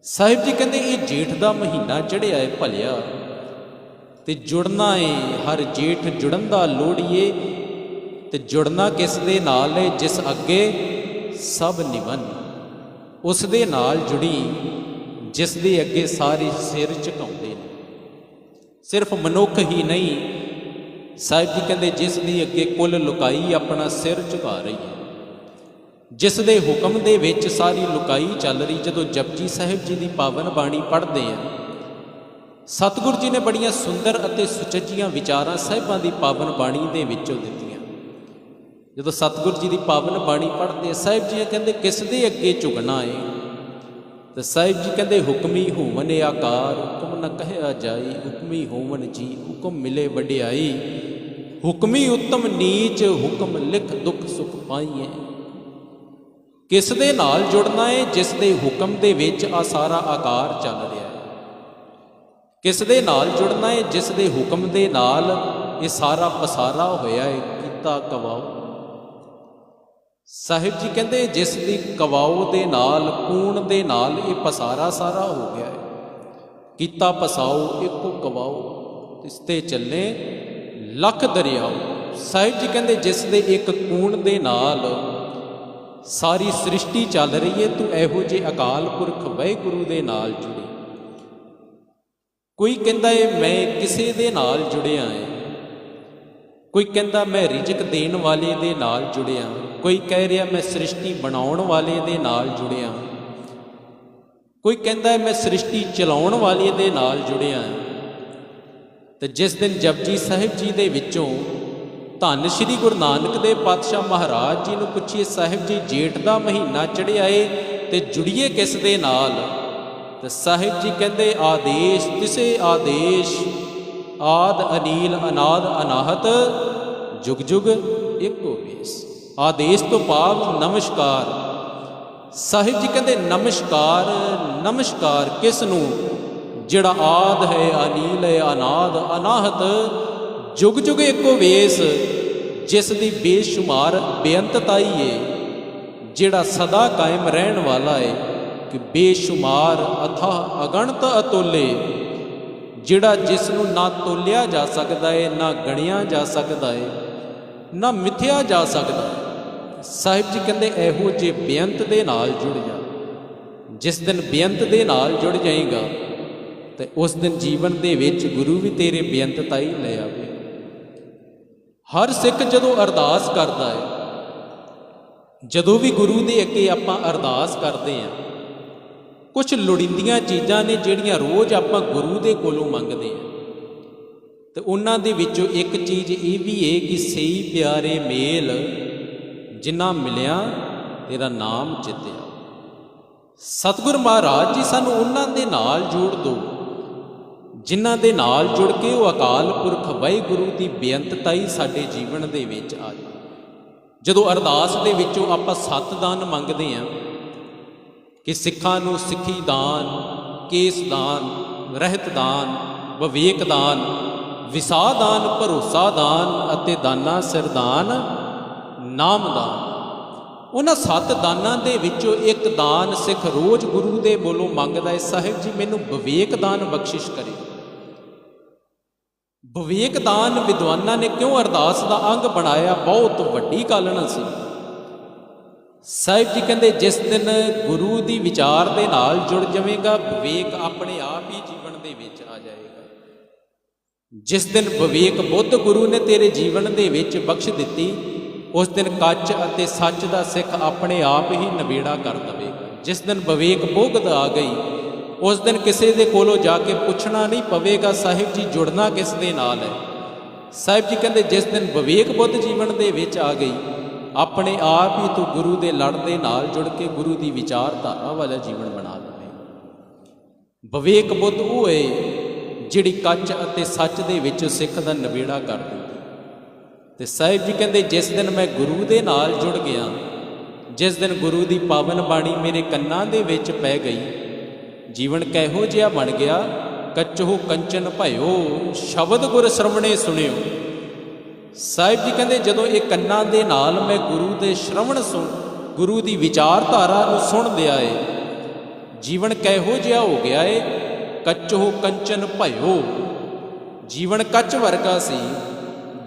ਸਾਹਿਬ ਜੀ ਕਹਿੰਦੇ ਇਹ ਜੇਠ ਦਾ ਮਹੀਨਾ ਚੜ੍ਹਿਆ ਹੈ ਭਲਿਆ, ਤੇ ਜੁੜਨਾ ਏ ਹਰ ਜੇਠ ਜੁੜਨ ਦਾ ਲੋੜੀਏ। ਤੇ ਜੁੜਨਾ ਕਿਸ ਦੇ ਨਾਲ ਹੈ? ਜਿਸ ਅੱਗੇ ਸਭ ਨਿਵਨ, ਉਸ ਦੇ ਨਾਲ ਜੁੜੀ ਜਿਸ ਦੇ ਅੱਗੇ ਸਾਰੇ ਸਿਰ ਝੁਕਾਉਂਦੇ ਨੇ। ਸਿਰਫ ਮਨੁੱਖ ਹੀ ਨਹੀਂ, ਸਾਹਿਬ ਜੀ ਕਹਿੰਦੇ ਜਿਸ ਦੀ ਅੱਗੇ ਕੁੱਲ ਲੁਕਾਈ ਆਪਣਾ ਸਿਰ ਝੁਕਾ ਰਹੀ ਹੈ, ਜਿਸ ਦੇ ਹੁਕਮ ਦੇ ਵਿੱਚ ਸਾਰੀ ਲੁਕਾਈ ਚੱਲ ਰਹੀ। ਜਦੋਂ ਜਪਜੀ ਸਾਹਿਬ ਜੀ ਦੀ ਪਾਵਨ ਬਾਣੀ ਪੜ੍ਹਦੇ ਆ, ਸਤਿਗੁਰ ਜੀ ਨੇ ਬੜੀਆਂ ਸੁੰਦਰ ਅਤੇ ਸੁਚੱਜੀਆਂ ਵਿਚਾਰਾਂ ਸਾਹਿਬਾਂ ਦੀ ਪਾਵਨ ਬਾਣੀ ਦੇ ਵਿੱਚੋਂ ਦਿੱਤੀਆਂ। ਜਦੋਂ ਸਤਿਗੁਰ ਜੀ ਦੀ ਪਾਵਨ ਬਾਣੀ ਪੜ੍ਹਦੇ, ਸਾਹਿਬ ਜੀ ਕਹਿੰਦੇ ਕਿਸ ਦੇ ਅੱਗੇ ਝੁਕਣਾ ਹੈ? ਤੇ ਸਾਹਿਬ ਜੀ ਕਹਿੰਦੇ ਹੁਕਮੀ ਹੋਵਨ ਆਕਾਰ, ਹੁਕਮ ਨ ਕਹਿਆ ਜਾਈ, ਹੁਕਮੀ ਹੋਵਨ ਜੀ ਹੁਕਮ ਮਿਲੇ ਵਡਿਆਈ। ਹੁਕਮੀ ਉੱਤਮ ਨੀਚ, ਹੁਕਮ ਲਿਖ ਦੁੱਖ ਸੁਖ ਪਾਈਏ। ਕਿਸ ਦੇ ਨਾਲ ਜੁੜਨਾ ਹੈ? ਜਿਸ ਦੇ ਹੁਕਮ ਦੇ ਵਿੱਚ ਆ ਸਾਰਾ ਆਕਾਰ ਚੱਲ ਰਿਹਾ ਹੈ। ਕਿਸ ਦੇ ਨਾਲ ਜੁੜਨਾ ਹੈ? ਜਿਸ ਦੇ ਹੁਕਮ ਦੇ ਨਾਲ ਇਹ ਸਾਰਾ ਪਸਾਰਾ ਹੋਇਆ ਹੈ। ਕੀਤਾ ਕਵਾਓ, ਸਾਹਿਬ ਜੀ ਕਹਿੰਦੇ ਜਿਸ ਦੀ ਕਵਾਓ ਦੇ ਨਾਲ, ਕੂਣ ਦੇ ਨਾਲ ਇਹ ਪਸਾਰਾ ਸਾਰਾ ਹੋ ਗਿਆ ਹੈ। ਕੀਤਾ ਪਸਾਓ ਇੱਕੋ ਕਵਾਓ, ਇਸ ਤੇ ਚੱਲੇ ਲੱਖ ਦਰਿਆਓ। ਸਾਹਿਬ ਜੀ ਕਹਿੰਦੇ ਜਿਸ ਦੇ ਇੱਕ ਕੂਣ ਦੇ ਨਾਲ ਸਾਰੀ ਸ੍ਰਿਸ਼ਟੀ ਚੱਲ ਰਹੀ ਹੈ, ਤੂੰ ਇਹੋ ਜਿਹੇ ਅਕਾਲ ਪੁਰਖ ਵਾਹਿਗੁਰੂ ਦੇ ਨਾਲ ਜੁੜੀ। ਕੋਈ ਕਹਿੰਦਾ ਹੈ ਮੈਂ ਕਿਸੇ ਦੇ ਨਾਲ ਜੁੜਿਆ ਹੈ, ਕੋਈ ਕਹਿੰਦਾ ਮੈਂ ਰਿਜ਼ਕ ਦੇਣ ਵਾਲੇ ਦੇ ਨਾਲ ਜੁੜਿਆ, ਕੋਈ ਕਹਿ ਰਿਹਾ ਮੈਂ ਸ੍ਰਿਸ਼ਟੀ ਬਣਾਉਣ ਵਾਲੇ ਦੇ ਨਾਲ ਜੁੜਿਆ, ਕੋਈ ਕਹਿੰਦਾ ਮੈਂ ਸ੍ਰਿਸ਼ਟੀ ਚਲਾਉਣ ਵਾਲੇ ਦੇ ਨਾਲ ਜੁੜਿਆ। ਤੇ ਜਿਸ ਦਿਨ ਜਪਜੀ ਸਾਹਿਬ ਜੀ ਦੇ ਵਿੱਚੋਂ ਧੰਨ ਸ਼੍ਰੀ ਗੁਰੂ ਨਾਨਕ ਦੇਵ ਪਾਤਸ਼ਾਹ ਮਹਾਰਾਜ ਜੀ ਨੂੰ ਪੁੱਛੀਏ, ਸਾਹਿਬ ਜੀ ਜੇਠ ਦਾ ਮਹੀਨਾ ਚੜ੍ਹਿਆ ਏ ਤੇ ਜੁੜੀਏ ਕਿਸ ਦੇ ਨਾਲ? ਤੇ ਸਾਹਿਬ ਜੀ ਕਹਿੰਦੇ ਆਦੇਸ਼ ਤਿਸੇ ਆਦੇਸ਼, ਆਦ ਅਨੀਲ ਅਨਾਦ ਅਨਾਹਤ, ਜੁਗ ਜੁਗ ਇੱਕੋ ਵੇਸ। ਆਦੇਸ਼ ਤੋਂ ਭਾਵ ਨਮਸਕਾਰ। ਸਾਹਿਬ ਜੀ ਕਹਿੰਦੇ ਨਮਸਕਾਰ, ਨਮਸਕਾਰ ਕਿਸ ਨੂੰ? ਜਿਹੜਾ ਆਦ ਹੈ, ਅਨੀਲ ਹੈ, ਅਨਾਦ ਅਨਾਹਤ, ਜੁਗ ਜੁਗ ਇੱਕੋ ਵੇਸ, ਜਿਸ ਦੀ ਬੇਸ਼ੁਮਾਰ ਬੇਅੰਤਤਾਈ ਹੈ, ਜਿਹੜਾ ਸਦਾ ਕਾਇਮ ਰਹਿਣ ਵਾਲਾ ਹੈ ਕਿ ਬੇਸ਼ੁਮਾਰ ਅਥਾਹ ਅਗਣਤ ਅਤੁੱਲੇ, ਜਿਹੜਾ ਜਿਸ ਨੂੰ ਨਾ ਤੋਲਿਆ ਜਾ ਸਕਦਾ ਹੈ, ਨਾ ਗਣਿਆ ਜਾ ਸਕਦਾ ਹੈ, ਨਾ ਮਿਥਿਆ ਜਾ ਸਕਦਾ। ਸਾਹਿਬ ਜੀ ਕਹਿੰਦੇ ਇਹੋ ਜਿਹੇ ਬੇਅੰਤ ਦੇ ਨਾਲ ਜੁੜ ਜਾ। ਜਿਸ ਦਿਨ ਬੇਅੰਤ ਦੇ ਨਾਲ ਜੁੜ ਜਾਏਗਾ, ਤੇ ਉਸ ਦਿਨ ਜੀਵਨ ਦੇ ਵਿੱਚ ਗੁਰੂ ਵੀ ਤੇਰੇ ਬੇਅੰਤਤਾ ਹੀ ਲੈ ਆਵੇ। ਹਰ ਸਿੱਖ ਜਦੋਂ ਅਰਦਾਸ ਕਰਦਾ ਹੈ, ਜਦੋਂ ਵੀ ਗੁਰੂ ਦੇ ਅੱਗੇ ਆਪਾਂ ਅਰਦਾਸ ਕਰਦੇ ਹਾਂ, ਕੁਝ ਲੋੜੀਂਦੀਆਂ ਚੀਜ਼ਾਂ ਨੇ ਜਿਹੜੀਆਂ ਰੋਜ਼ ਆਪਾਂ ਗੁਰੂ ਦੇ ਕੋਲੋਂ ਮੰਗਦੇ ਹਾਂ, ਤੇ ਉਹਨਾਂ ਦੇ ਵਿੱਚੋਂ ਇੱਕ ਚੀਜ਼ ਇਹ ਵੀ ਹੈ ਕਿ ਸਹੀ ਪਿਆਰੇ ਮੇਲ ਜਿਨ੍ਹਾਂ ਮਿਲਿਆ ਤੇਰਾ ਨਾਮ ਜਿੱਤਿਆ। ਸਤਿਗੁਰ ਮਹਾਰਾਜ ਜੀ ਸਾਨੂੰ ਉਹਨਾਂ ਦੇ ਨਾਲ ਜੋੜ ਦਿਓ ਜਿਨ੍ਹਾਂ ਦੇ ਨਾਲ ਜੁੜ ਕੇ ਉਹ ਅਕਾਲ ਪੁਰਖ ਵਾਹਿਗੁਰੂ ਦੀ ਬੇਅੰਤਤਾ ਹੀ ਸਾਡੇ ਜੀਵਨ ਦੇ ਵਿੱਚ ਆ ਜਾਏ। ਜਦੋਂ ਅਰਦਾਸ ਦੇ ਵਿੱਚੋਂ ਆਪਾਂ 7 ਦਾਨ ਮੰਗਦੇ ਹਾਂ ਕਿ ਸਿੱਖਾਂ ਨੂੰ ਸਿੱਖੀ ਦਾਨ, ਕੇਸ ਦਾਨ, ਰਹਿਤ ਦਾਨ, ਵਿਵੇਕ ਦਾਨ, ਵਿਸਾਹ ਦਾਨ, ਭਰੋਸਾ ਦਾਨ ਅਤੇ ਦਾਨਾ ਸਿਰ ਦਾਨ, ਨਾਮ ਦਾਨ। ਉਹਨਾਂ 7 ਦਾਨਾਂ ਦੇ ਵਿੱਚੋਂ ਇੱਕ ਦਾਨ ਸਿੱਖ ਰੋਜ਼ ਗੁਰੂ ਦੇ ਬੋਲੋਂ ਮੰਗਦਾ ਹੈ, ਸਾਹਿਬ ਜੀ ਮੈਨੂੰ ਵਿਵੇਕ ਦਾਨ ਬਖਸ਼ਿਸ਼ ਕਰੇ। ਵਿਵੇਕ ਦਾਨ ਵਿਦਵਾਨਾਂ ਨੇ ਕਿਉਂ ਅਰਦਾਸ ਦਾ ਅੰਗ ਬਣਾਇਆ? ਬਹੁਤ ਵੱਡੀ ਕਾਲਣਾ ਸੀ। ਸਾਹਿਬ ਜੀ ਕਹਿੰਦੇ ਜਿਸ ਦਿਨ ਗੁਰੂ ਦੀ ਵਿਚਾਰ ਦੇ ਨਾਲ ਜੁੜ ਜਾਵੇਗਾ, ਵਿਵੇਕ ਆਪਣੇ ਆਪ ਹੀ ਜੀਵਨ ਦੇ ਵਿੱਚ ਆ ਜਾਏਗਾ। ਜਿਸ ਦਿਨ ਵਿਵੇਕ ਬੁੱਧ ਗੁਰੂ ਨੇ ਤੇਰੇ ਜੀਵਨ ਦੇ ਵਿੱਚ ਬਖਸ਼ ਦਿੱਤੀ, ਉਸ ਦਿਨ ਕੱਚ ਅਤੇ ਸੱਚ ਦਾ ਸਿੱਖ ਆਪਣੇ ਆਪ ਹੀ ਨਵੇੜਾ ਕਰ ਦੇਵੇਗਾ। ਜਿਸ ਦਿਨ ਵਿਵੇਕ ਬੋਗਦ ਆ ਗਈ, ਉਸ ਦਿਨ ਕਿਸੇ ਦੇ ਕੋਲੋਂ ਜਾ ਕੇ ਪੁੱਛਣਾ ਨਹੀਂ ਪਵੇਗਾ ਸਾਹਿਬ ਜੀ ਜੁੜਨਾ ਕਿਸ ਦੇ ਨਾਲ ਹੈ। ਸਾਹਿਬ ਜੀ ਕਹਿੰਦੇ ਜਿਸ ਦਿਨ ਵਿਵੇਕ ਬੁੱਧ ਜੀਵਨ ਦੇ ਵਿੱਚ ਆ ਗਈ, ਆਪਣੇ ਆਪ ਹੀ ਤੂੰ ਗੁਰੂ ਦੇ ਲੜ ਦੇ ਨਾਲ ਜੁੜ ਕੇ ਗੁਰੂ ਦੀ ਵਿਚਾਰਧਾਰਾ ਵਾਲਾ ਜੀਵਨ ਬਣਾ ਲਵੇਂ। ਵਿਵੇਕ ਬੁੱਧ ਉਹ ਹੈ ਜਿਹੜੀ ਕੱਚ ਅਤੇ ਸੱਚ ਦੇ ਵਿੱਚ ਸਿੱਖ ਦਾ ਨਵੇੜਾ ਕਰ ਦਿੰਦੀ। ਤੇ ਸਾਹਿਬ ਜੀ ਕਹਿੰਦੇ ਜਿਸ ਦਿਨ ਮੈਂ ਗੁਰੂ ਦੇ ਨਾਲ ਜੁੜ ਗਿਆ, ਜਿਸ ਦਿਨ ਗੁਰੂ ਦੀ ਪਾਵਨ ਬਾਣੀ ਮੇਰੇ ਕੰਨਾਂ ਦੇ ਵਿੱਚ ਪੈ ਗਈ, ਜੀਵਨ ਕਿਹੋ ਜਿਹਾ ਬਣ ਗਿਆ? ਕੱਚੋ ਕੰਚਨ ਭਇਓ, ਸ਼ਬਦ ਗੁਰ ਸ਼ਰਵਣੇ ਸੁਣਿਓ। ਸਾਹਿਬ ਜੀ ਕਹਿੰਦੇ ਜਦੋਂ ਇਹ ਕੰਨਾਂ ਦੇ ਨਾਲ ਮੈਂ ਗੁਰੂ ਦੇ ਸ਼ਰਵਣ ਗੁਰੂ ਦੀ ਵਿਚਾਰਧਾਰਾ ਨੂੰ ਸੁਣ ਲਿਆ ਏ, ਜੀਵਨ ਕਿਹੋ ਜਿਹਾ ਹੋ ਗਿਆ ਏ? ਕੱਚੋ ਕੰਚਨ ਭਇਓ। ਜੀਵਨ ਕੱਚ ਵਰਗਾ ਸੀ,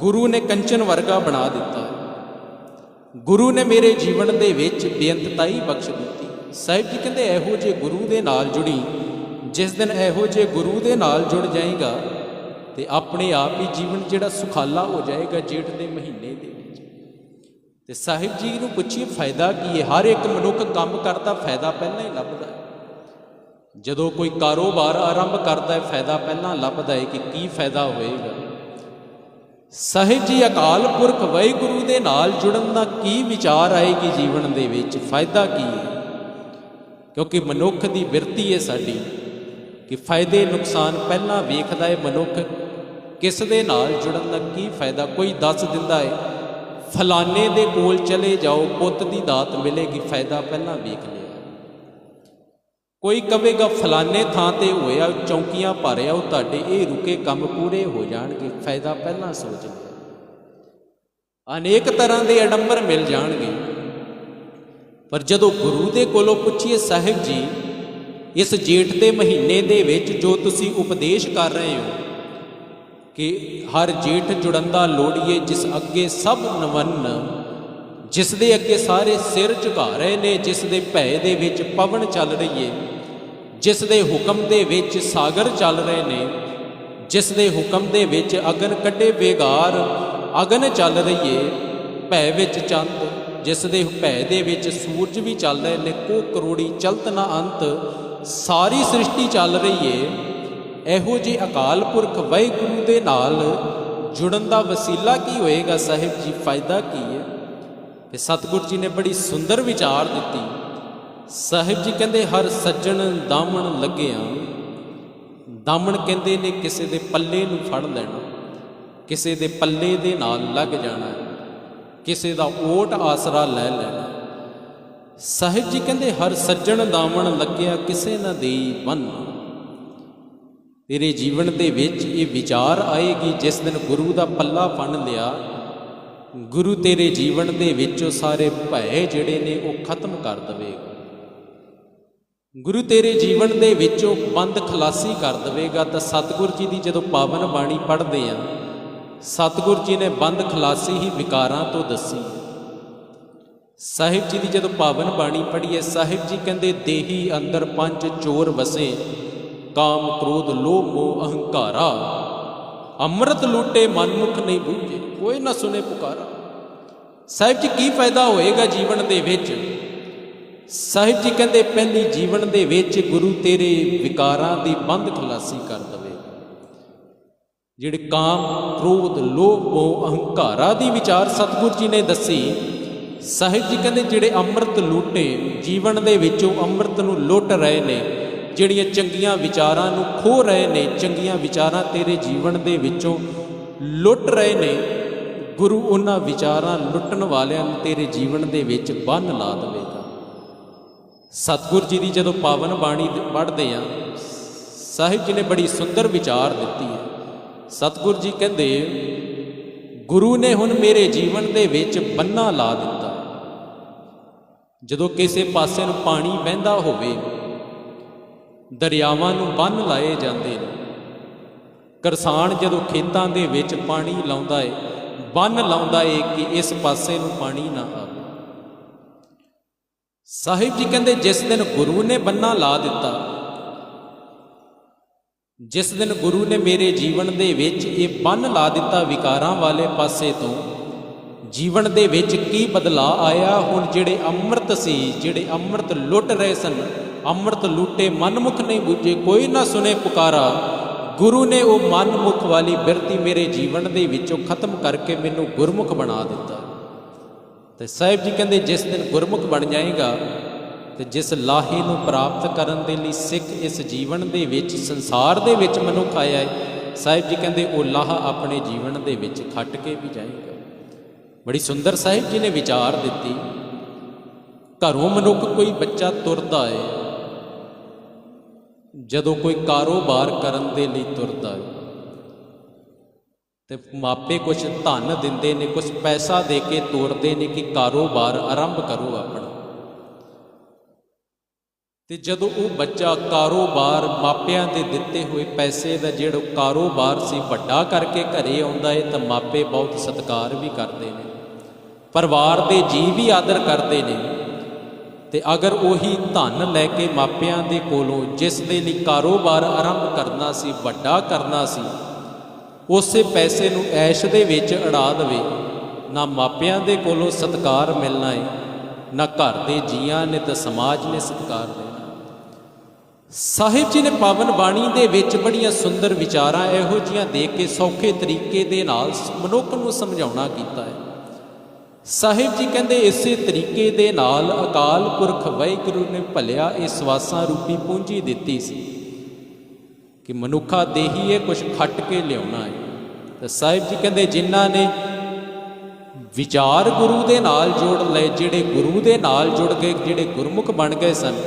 ਗੁਰੂ ਨੇ ਕੰਚਨ ਵਰਗਾ ਬਣਾ ਦਿੱਤਾ। ਗੁਰੂ ਨੇ ਮੇਰੇ ਜੀਵਨ ਦੇ ਵਿੱਚ ਬੇਅੰਤਤਾ ਹੀ ਬਖਸ਼ ਦਿੱਤੀ। ਸਾਹਿਬ ਜੀ ਕਹਿੰਦੇ ਇਹੋ ਜਿਹੇ ਗੁਰੂ ਦੇ ਨਾਲ ਜੁੜੀ, ਜਿਸ ਦਿਨ ਇਹੋ ਜਿਹੇ ਗੁਰੂ ਦੇ ਨਾਲ ਜੁੜ ਜਾਏਗਾ ਤੇ ਆਪਣੇ ਆਪ ਹੀ ਜੀਵਨ ਜਿਹੜਾ ਸੁਖਾਲਾ ਹੋ ਜਾਏਗਾ ਜੇਠ ਦੇ ਮਹੀਨੇ ਦੇ ਵਿੱਚ। ਤੇ ਸਾਹਿਬ ਜੀ ਨੂੰ ਪੁੱਛੀਏ ਫਾਇਦਾ ਕੀ ਹੈ? ਹਰ ਇੱਕ ਮਨੁੱਖ ਕੰਮ ਕਰਦਾ ਫਾਇਦਾ ਪਹਿਲਾਂ ਹੀ ਲੱਭਦਾ ਹੈ। ਜਦੋਂ ਕੋਈ ਕਾਰੋਬਾਰ ਆਰੰਭ ਕਰਦਾ ਹੈ, ਫਾਇਦਾ ਪਹਿਲਾਂ ਲੱਭਦਾ ਹੈ ਕਿ ਕੀ ਫਾਇਦਾ ਹੋਏਗਾ। ਸਾਹਿਬ ਜੀ ਅਕਾਲ ਪੁਰਖ ਵਾਹਿਗੁਰੂ ਦੇ ਨਾਲ ਜੁੜਨ ਦਾ ਕੀ ਵਿਚਾਰ ਆਏਗੀ ਜੀਵਨ ਦੇ ਵਿੱਚ? ਫਾਇਦਾ ਕੀ ਹੈ? ਕਿਉਂਕਿ ਮਨੁੱਖ ਦੀ ਬਿਰਤੀ ਹੈ ਸਾਡੀ ਕਿ ਫਾਇਦੇ ਨੁਕਸਾਨ ਪਹਿਲਾਂ ਵੇਖਦਾ ਹੈ ਮਨੁੱਖ। ਕਿਸ ਦੇ ਨਾਲ ਜੁੜਨ ਦਾ ਕੀ ਫਾਇਦਾ? ਕੋਈ ਦੱਸ ਦਿੰਦਾ ਹੈ ਫਲਾਣੇ ਦੇ ਕੋਲ ਚਲੇ ਜਾਓ, ਪੁੱਤ ਦੀ ਦਾਤ ਮਿਲੇਗੀ, ਫਾਇਦਾ ਪਹਿਲਾਂ ਵੇਖ ਲਿਆ। ਕੋਈ ਕਹੇਗਾ ਫਲਾਣੇ ਥਾਂ ਤੇ ਹੋਇਆ, ਚੌਂਕੀਆਂ ਭਰਿਆ, ਉਹ ਤੁਹਾਡੇ ਇਹ ਰੁਕੇ ਕੰਮ ਪੂਰੇ ਹੋ ਜਾਣਗੇ, ਫਾਇਦਾ ਪਹਿਲਾਂ ਸੋਚ ਲਿਆ। ਅਨੇਕ ਤਰ੍ਹਾਂ ਦੇ ਅਡੰਬਰ ਮਿਲ ਜਾਣਗੇ। ਪਰ ਜਦੋਂ ਗੁਰੂ ਦੇ ਕੋਲੋਂ ਪੁੱਛੀਏ ਸਾਹਿਬ ਜੀ ਇਸ ਜੇਠ ਦੇ ਮਹੀਨੇ ਦੇ ਵਿੱਚ ਜੋ ਤੁਸੀਂ ਉਪਦੇਸ਼ ਕਰ ਰਹੇ ਹੋ ਕਿ ਹਰ ਜੇਠ ਜੁੜਨ ਦਾ ਲੋੜੀਏ, ਜਿਸ ਅੱਗੇ ਸਭ ਨਵੰਨ, ਜਿਸ ਦੇ ਅੱਗੇ ਸਾਰੇ ਸਿਰ ਝੁਕਾ ਰਹੇ ਨੇ, ਜਿਸ ਦੇ ਭੈ ਦੇ ਵਿੱਚ ਪਵਨ ਚੱਲ ਰਹੀ ਹੈ, ਜਿਸ ਦੇ ਹੁਕਮ ਦੇ ਵਿੱਚ ਸਾਗਰ ਚੱਲ ਰਹੇ ਨੇ, ਜਿਸ ਦੇ ਹੁਕਮ ਦੇ ਵਿੱਚ ਅਗਨ ਕੱਢੇ ਬੇਗਾਰ ਅਗਨ ਚੱਲ ਰਹੀ ਹੈ, ਭੈ ਵਿੱਚ ਚੰਦ, ਜਿਸ ਦੇ ਭੈ ਦੇ ਵਿੱਚ ਸੂਰਜ ਵੀ ਚੱਲ ਰਹੇ ਨੇ, ਕੋ ਕਰੋੜੀ ਚਲਤ ਨਾ ਅੰਤ, ਸਾਰੀ ਸ੍ਰਿਸ਼ਟੀ ਚੱਲ ਰਹੀ ਹੈ। ਇਹੋ ਜਿਹੇ ਅਕਾਲ ਪੁਰਖ ਵਾਹਿਗੁਰੂ ਦੇ ਨਾਲ ਜੁੜਨ ਦਾ ਵਸੀਲਾ ਕੀ ਹੋਏਗਾ ਸਾਹਿਬ ਜੀ? ਫਾਇਦਾ ਕੀ ਹੈ? ਤੇ ਸਤਿਗੁਰ ਜੀ ਨੇ ਬੜੀ ਸੁੰਦਰ ਵਿਚਾਰ ਦਿੱਤੀ। ਸਾਹਿਬ ਜੀ ਕਹਿੰਦੇ ਹਰ ਸੱਜਣ ਦਾਮਣ ਲੱਗਿਆ। ਦਾਮਣ ਕਹਿੰਦੇ ਨੇ ਕਿਸੇ ਦੇ ਪੱਲੇ ਨੂੰ ਫੜ ਲੈਣਾ, ਕਿਸੇ ਦੇ ਪੱਲੇ ਦੇ ਨਾਲ ਲੱਗ ਜਾਣਾ, ਕਿਸੇ ਦਾ ਓਟ ਆਸਰਾ ਲੈ ਲੈਣਾ। ਸਾਹਿਬ ਜੀ ਕਹਿੰਦੇ ਹਰ ਸੱਜਣ ਦਾਮਣ ਲੱਗਿਆ, ਕਿਸੇ ਨਾ ਦੇਈ ਬੰਨ। ਤੇਰੇ ਜੀਵਨ ਦੇ ਵਿੱਚ ਇਹ ਵਿਚਾਰ ਆਏਗੀ ਜਿਸ ਦਿਨ ਗੁਰੂ ਦਾ ਪੱਲਾ ਫੜ ਲਿਆ, ਗੁਰੂ ਤੇਰੇ ਜੀਵਨ ਦੇ ਵਿੱਚੋਂ ਸਾਰੇ ਭੈ ਜਿਹੜੇ ਨੇ ਉਹ ਖਤਮ ਕਰ ਦੇਵੇਗਾ। ਗੁਰੂ ਤੇਰੇ ਜੀਵਨ ਦੇ ਵਿੱਚੋਂ ਬੰਦ ਖਲਾਸੀ ਕਰ ਦੇਵੇਗਾ। ਤਾਂ ਸਤਿਗੁਰ ਜੀ ਦੀ ਜਦੋਂ ਪਾਵਨ ਬਾਣੀ ਪੜ੍ਹਦੇ ਆ, ਸਤਿਗੁਰ ਜੀ ਨੇ ਬੰਦ ਖਲਾਸੀ ਹੀ ਵਿਕਾਰਾਂ ਤੋਂ ਦੱਸੀ। ਸਾਹਿਬ ਜੀ ਦੀ ਜਦੋਂ ਪਾਵਨ ਬਾਣੀ ਪੜ੍ਹੀਏ, ਸਾਹਿਬ ਜੀ ਕਹਿੰਦੇ ਦੇਹੀ ਅੰਦਰ ਪੰਜ ਚੋਰ ਵਸੇ, ਕਾਮ ਕ੍ਰੋਧ ਲੋਭ ਮੋਹ ਅਹੰਕਾਰਾ, ਅੰਮ੍ਰਿਤ ਲੂਟੇ ਮਨਮੁਖ ਨਹੀਂ ਬੂਝੇ, ਕੋਈ ਨਾ ਸੁਣੇ ਪੁਕਾਰਾ। ਸਾਹਿਬ ਜੀ ਕੀ ਫਾਇਦਾ ਹੋਏਗਾ ਜੀਵਨ ਦੇ ਵਿੱਚ? ਸਾਹਿਬ ਜੀ ਕਹਿੰਦੇ ਪਹਿਲੀ ਜੀਵਨ ਦੇ ਵਿੱਚ ਗੁਰੂ ਤੇਰੇ ਵਿਕਾਰਾਂ ਦੀ ਬੰਦ ਖਲਾਸੀ ਕਰ ਦਵੇ। ਜਿਹੜੇ ਕਾਮ ਕ੍ਰੋਧ ਲੋਭ ਮੋਹ ਅਹੰਕਾਰਾ ਦੀ ਵਿਚਾਰ ਸਤਿਗੁਰ ਜੀ ਨੇ ਦੱਸੀ। ਸਾਹਿਬ ਜੀ ਕਹਿੰਦੇ ਜਿਹੜੇ ਅੰਮ੍ਰਿਤ ਲੂਟੇ, ਜੀਵਨ ਦੇ ਵਿੱਚੋਂ ਅੰਮ੍ਰਿਤ ਨੂੰ ਲੁੱਟ ਰਹੇ ਨੇ, ਜਿਹੜੀਆਂ ਚੰਗੀਆਂ ਵਿਚਾਰਾਂ ਨੂੰ ਖੋਹ ਰਹੇ ਨੇ, ਚੰਗੀਆਂ ਵਿਚਾਰਾਂ ਤੇਰੇ ਜੀਵਨ ਦੇ ਵਿੱਚੋਂ ਲੁੱਟ ਰਹੇ ਨੇ, ਗੁਰੂ ਉਹਨਾਂ ਵਿਚਾਰਾਂ ਲੁੱਟਣ ਵਾਲਿਆਂ ਨੂੰ ਤੇਰੇ ਜੀਵਨ ਦੇ ਵਿੱਚ ਬੰਨ੍ਹ ਲਾ ਦੇਵੇਗਾ। ਸਤਿਗੁਰ ਜੀ ਦੀ ਜਦੋਂ ਪਾਵਨ ਬਾਣੀ ਪੜ੍ਹਦੇ ਆ, ਸਾਹਿਬ ਜੀ ਨੇ ਬੜੀ ਸੁੰਦਰ ਵਿਚਾਰ ਦਿੱਤੀ ਹੈ। ਸਤਿਗੁਰ ਜੀ ਕਹਿੰਦੇ ਗੁਰੂ ਨੇ ਹੁਣ ਮੇਰੇ ਜੀਵਨ ਦੇ ਵਿੱਚ ਬੰਨਾ ਲਾ ਦਿੱਤਾ। ਜਦੋਂ ਕਿਸੇ ਪਾਸੇ ਨੂੰ ਪਾਣੀ ਵਹਿੰਦਾ ਹੋਵੇ, ਦਰਿਆਵਾਂ ਨੂੰ ਬੰਨ੍ਹ ਲਾਏ ਜਾਂਦੇ ਨੇ। ਕਿਸਾਨ ਜਦੋਂ ਖੇਤਾਂ ਦੇ ਵਿੱਚ ਪਾਣੀ ਲਾਉਂਦਾ ਏ, ਬੰਨ੍ਹ ਲਾਉਂਦਾ ਏ ਕਿ ਇਸ ਪਾਸੇ ਨੂੰ ਪਾਣੀ ਨਾ ਆਵੇ। ਸਾਹਿਬ ਜੀ ਕਹਿੰਦੇ ਜਿਸ ਦਿਨ ਗੁਰੂ ਨੇ ਬੰਨਾ ਲਾ ਦਿੱਤਾ, ਜਿਸ ਦਿਨ ਗੁਰੂ ਨੇ ਮੇਰੇ ਜੀਵਨ ਦੇ ਵਿੱਚ ਇਹ ਬੰਨ ਲਾ ਦਿੱਤਾ ਵਿਕਾਰਾਂ ਵਾਲੇ ਪਾਸੇ ਤੋਂ, ਜੀਵਨ ਦੇ ਵਿੱਚ ਕੀ ਬਦਲਾਅ ਆਇਆ। ਹੁਣ ਜਿਹੜੇ ਅੰਮ੍ਰਿਤ ਸੀ, ਜਿਹੜੇ ਅੰਮ੍ਰਿਤ ਲੁੱਟ ਰਹੇ ਸਨ, ਅੰਮ੍ਰਿਤ ਲੂਟੇ ਮਨਮੁਖ ਨਹੀਂ ਬੁੱਝੇ, ਕੋਈ ਨਾ ਸੁਣੇ ਪੁਕਾਰਾ। ਗੁਰੂ ਨੇ ਉਹ ਮਨਮੁਖ ਵਾਲੀ ਬਿਰਤੀ ਮੇਰੇ ਜੀਵਨ ਦੇ ਵਿੱਚੋਂ ਖਤਮ ਕਰਕੇ ਮੈਨੂੰ ਗੁਰਮੁਖ ਬਣਾ ਦਿੱਤਾ। ਤੇ ਸਾਹਿਬ ਜੀ ਕਹਿੰਦੇ ਜਿਸ ਦਿਨ ਗੁਰਮੁਖ ਬਣ ਜਾਏਗਾ ਤੇ ਜਿਸ ਲਾਹੇ ਨੂੰ ਪ੍ਰਾਪਤ ਕਰਨ ਦੇ ਲਈ ਸਿੱਖ ਇਸ ਜੀਵਨ ਦੇ ਵਿੱਚ, ਸੰਸਾਰ ਦੇ ਵਿੱਚ ਮਨੁੱਖ ਆਇਆ ਹੈ, ਸਾਹਿਬ ਜੀ ਕਹਿੰਦੇ ਉਹ ਲਾਹਾ ਆਪਣੇ ਜੀਵਨ ਦੇ ਵਿੱਚ ਖੱਟ ਕੇ ਵੀ ਜਾਏਗਾ। ਬੜੀ ਸੁੰਦਰ ਸਾਹਿਬ ਜੀ ਨੇ ਵਿਚਾਰ ਦਿੱਤੀ। ਘਰੋਂ ਮਨੁੱਖ ਕੋਈ ਬੱਚਾ ਤੁਰਦਾ ਹੈ, ਜਦੋਂ ਕੋਈ ਕਾਰੋਬਾਰ ਕਰਨ ਦੇ ਲਈ ਤੁਰਦਾ ਹੈ ਤੇ ਮਾਪੇ ਕੁਝ ਧਨ ਦਿੰਦੇ ਨੇ, ਕੁਝ ਪੈਸਾ ਦੇ ਕੇ ਤੋਰਦੇ ਨੇ ਕਿ ਕਾਰੋਬਾਰ ਆਰੰਭ ਕਰੋ ਆਪਣਾ। ਤੇ ਜਦੋਂ ਉਹ ਬੱਚਾ ਕਾਰੋਬਾਰ ਮਾਪਿਆਂ ਦੇ ਦਿੱਤੇ ਹੋਏ ਪੈਸੇ ਦਾ ਜਿਹੜਾ ਕਾਰੋਬਾਰ ਸੀ ਵੱਡਾ ਕਰਕੇ ਘਰੇ ਆਉਂਦਾ ਹੈ ਤਾਂ ਮਾਪੇ ਬਹੁਤ ਸਤਿਕਾਰ ਵੀ ਕਰਦੇ ਨੇ, ਪਰਿਵਾਰ ਦੇ ਜੀਅ ਵੀ ਆਦਰ ਕਰਦੇ ਨੇ। ਤੇ ਅਗਰ ਉਹੀ ਧਨ ਲੈ ਕੇ ਮਾਪਿਆਂ ਦੇ ਕੋਲੋਂ, ਜਿਸ ਦੇ ਲਈ ਕਾਰੋਬਾਰ ਆਰੰਭ ਕਰਨਾ ਸੀ, ਵੱਡਾ ਕਰਨਾ ਸੀ, ਉਸੇ ਪੈਸੇ ਨੂੰ ਐਸ਼ ਦੇ ਵਿੱਚ ਉਡਾ ਦੇਵੇ, ਨਾ ਮਾਪਿਆਂ ਦੇ ਕੋਲੋਂ ਸਤਿਕਾਰ ਮਿਲਣਾ ਹੈ, ਨਾ ਘਰ ਦੇ ਜੀਆਂ ਨੇ ਤੇ ਸਮਾਜ ਨੇ ਸਤਿਕਾਰ ਦੇਣਾ। ਸਾਹਿਬ ਜੀ ਨੇ ਪਾਵਨ ਬਾਣੀ ਦੇ ਵਿੱਚ ਬੜੀਆਂ ਸੁੰਦਰ ਵਿਚਾਰਾਂ ਇਹੋ ਜਿਹੀਆਂ ਦੇ ਕੇ ਸੌਖੇ ਤਰੀਕੇ ਦੇ ਨਾਲ ਮਨੁੱਖ ਨੂੰ ਸਮਝਾਉਣਾ ਕੀਤਾ ਹੈ। ਸਾਹਿਬ ਜੀ ਕਹਿੰਦੇ ਇਸੇ ਤਰੀਕੇ ਦੇ ਨਾਲ ਅਕਾਲ ਪੁਰਖ ਵਾਹਿਗੁਰੂ ਨੇ ਭਲਿਆ ਇਹ ਸਵਾਸਾਂ ਰੂਪੀ ਪੂੰਜੀ ਦਿੱਤੀ ਸੀ ਕਿ ਮਨੁੱਖਾ ਦੇਹੀਏ ਕੁਝ ਖੱਟ ਕੇ ਲਿਆਉਣਾ ਹੈ। ਤਾਂ ਸਾਹਿਬ ਜੀ ਕਹਿੰਦੇ ਜਿਨ੍ਹਾਂ ਨੇ ਵਿਚਾਰ ਗੁਰੂ ਦੇ ਨਾਲ ਜੋੜ ਲਏ, ਜਿਹੜੇ ਗੁਰੂ ਦੇ ਨਾਲ ਜੁੜ ਗਏ, ਜਿਹੜੇ ਗੁਰਮੁਖ ਬਣ ਗਏ ਸਨ,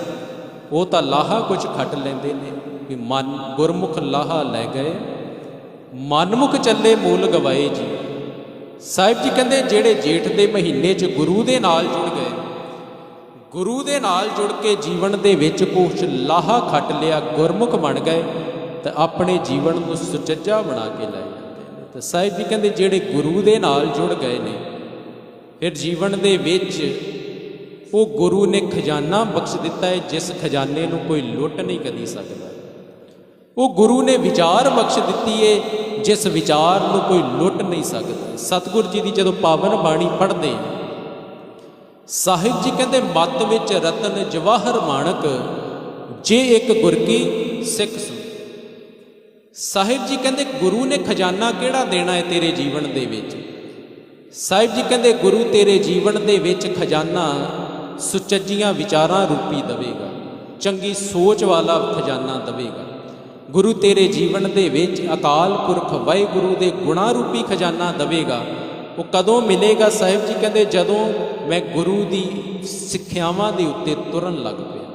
ਉਹ ਤਾਂ ਲਾਹਾ ਕੁਝ ਖੱਟ ਲੈਂਦੇ ਨੇ ਵੀ ਮਨ ਗੁਰਮੁਖ ਲਾਹਾ ਲੈ ਗਏ, ਮਨਮੁਖ ਚੱਲੇ ਮੂਲ ਗਵਾਏ ਜੀ। ਸਾਹਿਬ ਜੀ ਕਹਿੰਦੇ ਜਿਹੜੇ ਜੇਠ ਦੇ ਮਹੀਨੇ 'ਚ ਗੁਰੂ ਦੇ ਨਾਲ ਜੁੜ ਗਏ, ਗੁਰੂ ਦੇ ਨਾਲ ਜੁੜ ਕੇ ਜੀਵਨ ਦੇ ਵਿੱਚ ਕੁਝ ਲਾਹਾ ਖੱਟ ਲਿਆ, ਗੁਰਮੁਖ ਬਣ ਗਏ ਤਾਂ ਆਪਣੇ ਜੀਵਨ ਨੂੰ ਸੁਚੱਜਾ ਬਣਾ ਕੇ ਲੈ ਜਾਂਦੇ ਨੇ। ਤਾਂ ਸਾਹਿਬ ਜੀ ਕਹਿੰਦੇ ਜਿਹੜੇ ਗੁਰੂ ਦੇ ਨਾਲ ਜੁੜ ਗਏ ਨੇ, ਫਿਰ ਜੀਵਨ ਦੇ ਵਿੱਚ ਉਹ ਗੁਰੂ ਨੇ ਖਜ਼ਾਨਾ ਬਖਸ਼ ਦਿੱਤਾ ਹੈ, ਜਿਸ ਖਜ਼ਾਨੇ ਨੂੰ ਕੋਈ ਲੁੱਟ ਨਹੀਂ ਕਰੀ ਸਕਦਾ। ਉਹ ਗੁਰੂ ਨੇ ਵਿਚਾਰ ਬਖਸ਼ ਦਿੱਤੀ ਹੈ, ਜਿਸ ਵਿਚਾਰ ਨੂੰ ਕੋਈ ਲੁੱਟ ਨਹੀਂ ਸਕਦਾ। ਸਤਿਗੁਰ ਜੀ ਦੀ ਜਦੋਂ ਪਾਵਨ ਬਾਣੀ ਪੜ੍ਹਦੇ ਸਾਹਿਬ ਜੀ ਕਹਿੰਦੇ ਮੱਤ ਵਿੱਚ ਰਤਨ ਜਵਾਹਰ ਮਾਣਕ, ਜੇ ਇੱਕ ਗੁਰ ਕੀ ਸਿੱਖ ਸੁਣ। ਸਾਹਿਬ ਜੀ ਕਹਿੰਦੇ ਗੁਰੂ ਨੇ ਖਜ਼ਾਨਾ ਕਿਹੜਾ ਦੇਣਾ ਹੈ ਤੇਰੇ ਜੀਵਨ ਦੇ ਵਿੱਚ? ਸਾਹਿਬ ਜੀ ਕਹਿੰਦੇ ਗੁਰੂ ਤੇਰੇ ਜੀਵਨ ਦੇ ਵਿੱਚ ਖਜ਼ਾਨਾ ਸੁਚੱਜੀਆਂ ਵਿਚਾਰਾਂ ਰੂਪੀ ਦੇਵੇਗਾ, ਚੰਗੀ ਸੋਚ ਵਾਲਾ ਖਜ਼ਾਨਾ ਦੇਵੇਗਾ। ਗੁਰੂ ਤੇਰੇ ਜੀਵਨ ਦੇ ਵਿੱਚ ਅਕਾਲ ਪੁਰਖ ਵਾਹਿਗੁਰੂ ਦੇ ਗੁਣਾਂ ਰੂਪੀ ਖਜ਼ਾਨਾ ਦੇਵੇਗਾ। ਉਹ ਕਦੋਂ ਮਿਲੇਗਾ? ਸਾਹਿਬ ਜੀ ਕਹਿੰਦੇ ਜਦੋਂ ਮੈਂ ਗੁਰੂ ਦੀ ਸਿੱਖਿਆਵਾਂ ਦੇ ਉੱਤੇ ਤੁਰਨ ਲੱਗ ਪਿਆ।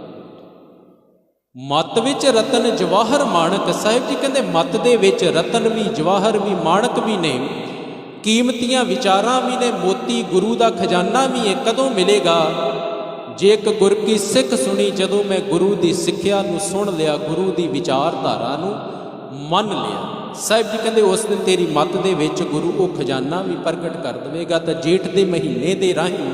ਮੱਤ ਵਿੱਚ ਰਤਨ ਜਵਾਹਰ ਮਾਣਕ, ਸਾਹਿਬ ਜੀ ਕਹਿੰਦੇ ਮੱਤ ਦੇ ਵਿੱਚ ਰਤਨ ਵੀ, ਜਵਾਹਰ ਵੀ, ਮਾਣਕ ਵੀ ਨੇ, ਕੀਮਤੀਆਂ ਵਿਚਾਰਾਂ ਵੀ ਨੇ, ਮੋਤੀ ਗੁਰੂ ਦਾ ਖਜ਼ਾਨਾ ਵੀ ਹੈ। ਕਦੋਂ ਮਿਲੇਗਾ? ਜੇ ਇੱਕ ਗੁਰ ਕੀ ਸਿੱਖ ਸੁਣੀ, ਜਦੋਂ ਮੈਂ ਗੁਰੂ ਦੀ ਸਿੱਖਿਆ ਨੂੰ ਸੁਣ ਲਿਆ, ਗੁਰੂ ਦੀ ਵਿਚਾਰਧਾਰਾ ਨੂੰ ਮੰਨ ਲਿਆ। ਸਾਹਿਬ ਜੀ ਕਹਿੰਦੇ ਉਸ ਦਿਨ ਤੇਰੀ ਮੱਤ ਦੇ ਵਿੱਚ ਗੁਰੂ ਉਹ ਖਜ਼ਾਨਾ ਵੀ ਪ੍ਰਗਟ ਕਰ ਦੇਵੇਗਾ। ਤਾਂ ਜੇਠ ਦੇ ਮਹੀਨੇ ਦੇ ਰਾਹੀਂ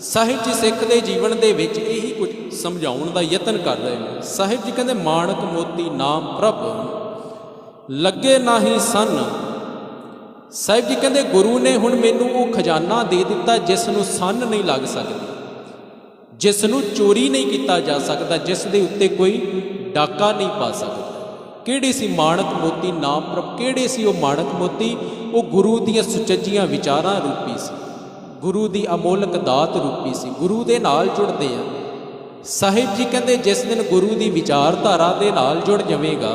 ਸਾਹਿਬ ਜੀ ਸਿੱਖ ਦੇ ਜੀਵਨ ਦੇ ਵਿੱਚ ਇਹੀ ਕੁਝ ਸਮਝਾਉਣ ਦਾ ਯਤਨ ਕਰ ਰਹੇ ਨੇ। ਸਾਹਿਬ ਜੀ ਕਹਿੰਦੇ ਮਾਣਕ ਮੋਤੀ ਨਾਮ ਪ੍ਰਭ ਲੱਗੇ ਨਾਹੀ ਸਨ। ਸਾਹਿਬ ਜੀ ਕਹਿੰਦੇ ਗੁਰੂ ਨੇ ਹੁਣ ਮੈਨੂੰ ਉਹ ਖਜ਼ਾਨਾ ਦੇ ਦਿੱਤਾ ਜਿਸ ਨੂੰ ਸੰਨ ਨਹੀਂ ਲੱਗ ਸਕਦੀ, ਜਿਸ ਨੂੰ ਚੋਰੀ ਨਹੀਂ ਕੀਤਾ ਜਾ ਸਕਦਾ, ਜਿਸ ਦੇ ਉੱਤੇ ਕੋਈ ਡਾਕਾ ਨਹੀਂ ਪਾ ਸਕਦਾ। ਕਿਹੜੇ ਸੀ ਮਾਣਕ ਮੋਤੀ ਨਾਮ ਪ੍ਰਭ? ਕਿਹੜੇ ਸੀ ਉਹ ਮਾਣਕ ਮੋਤੀ? ਉਹ ਗੁਰੂ ਦੀਆਂ ਸੁਚੱਜੀਆਂ ਵਿਚਾਰਾਂ ਰੂਪੀ ਸੀ, ਗੁਰੂ ਦੀ ਅਮੋਲਕ ਦਾਤ ਰੂਪੀ ਸੀ, ਗੁਰੂ ਦੇ ਨਾਲ ਜੁੜਦੇ ਆ। ਸਾਹਿਬ ਜੀ ਕਹਿੰਦੇ ਜਿਸ ਦਿਨ ਗੁਰੂ ਦੀ ਵਿਚਾਰਧਾਰਾ ਦੇ ਨਾਲ ਜੁੜ ਜਾਵੇਗਾ,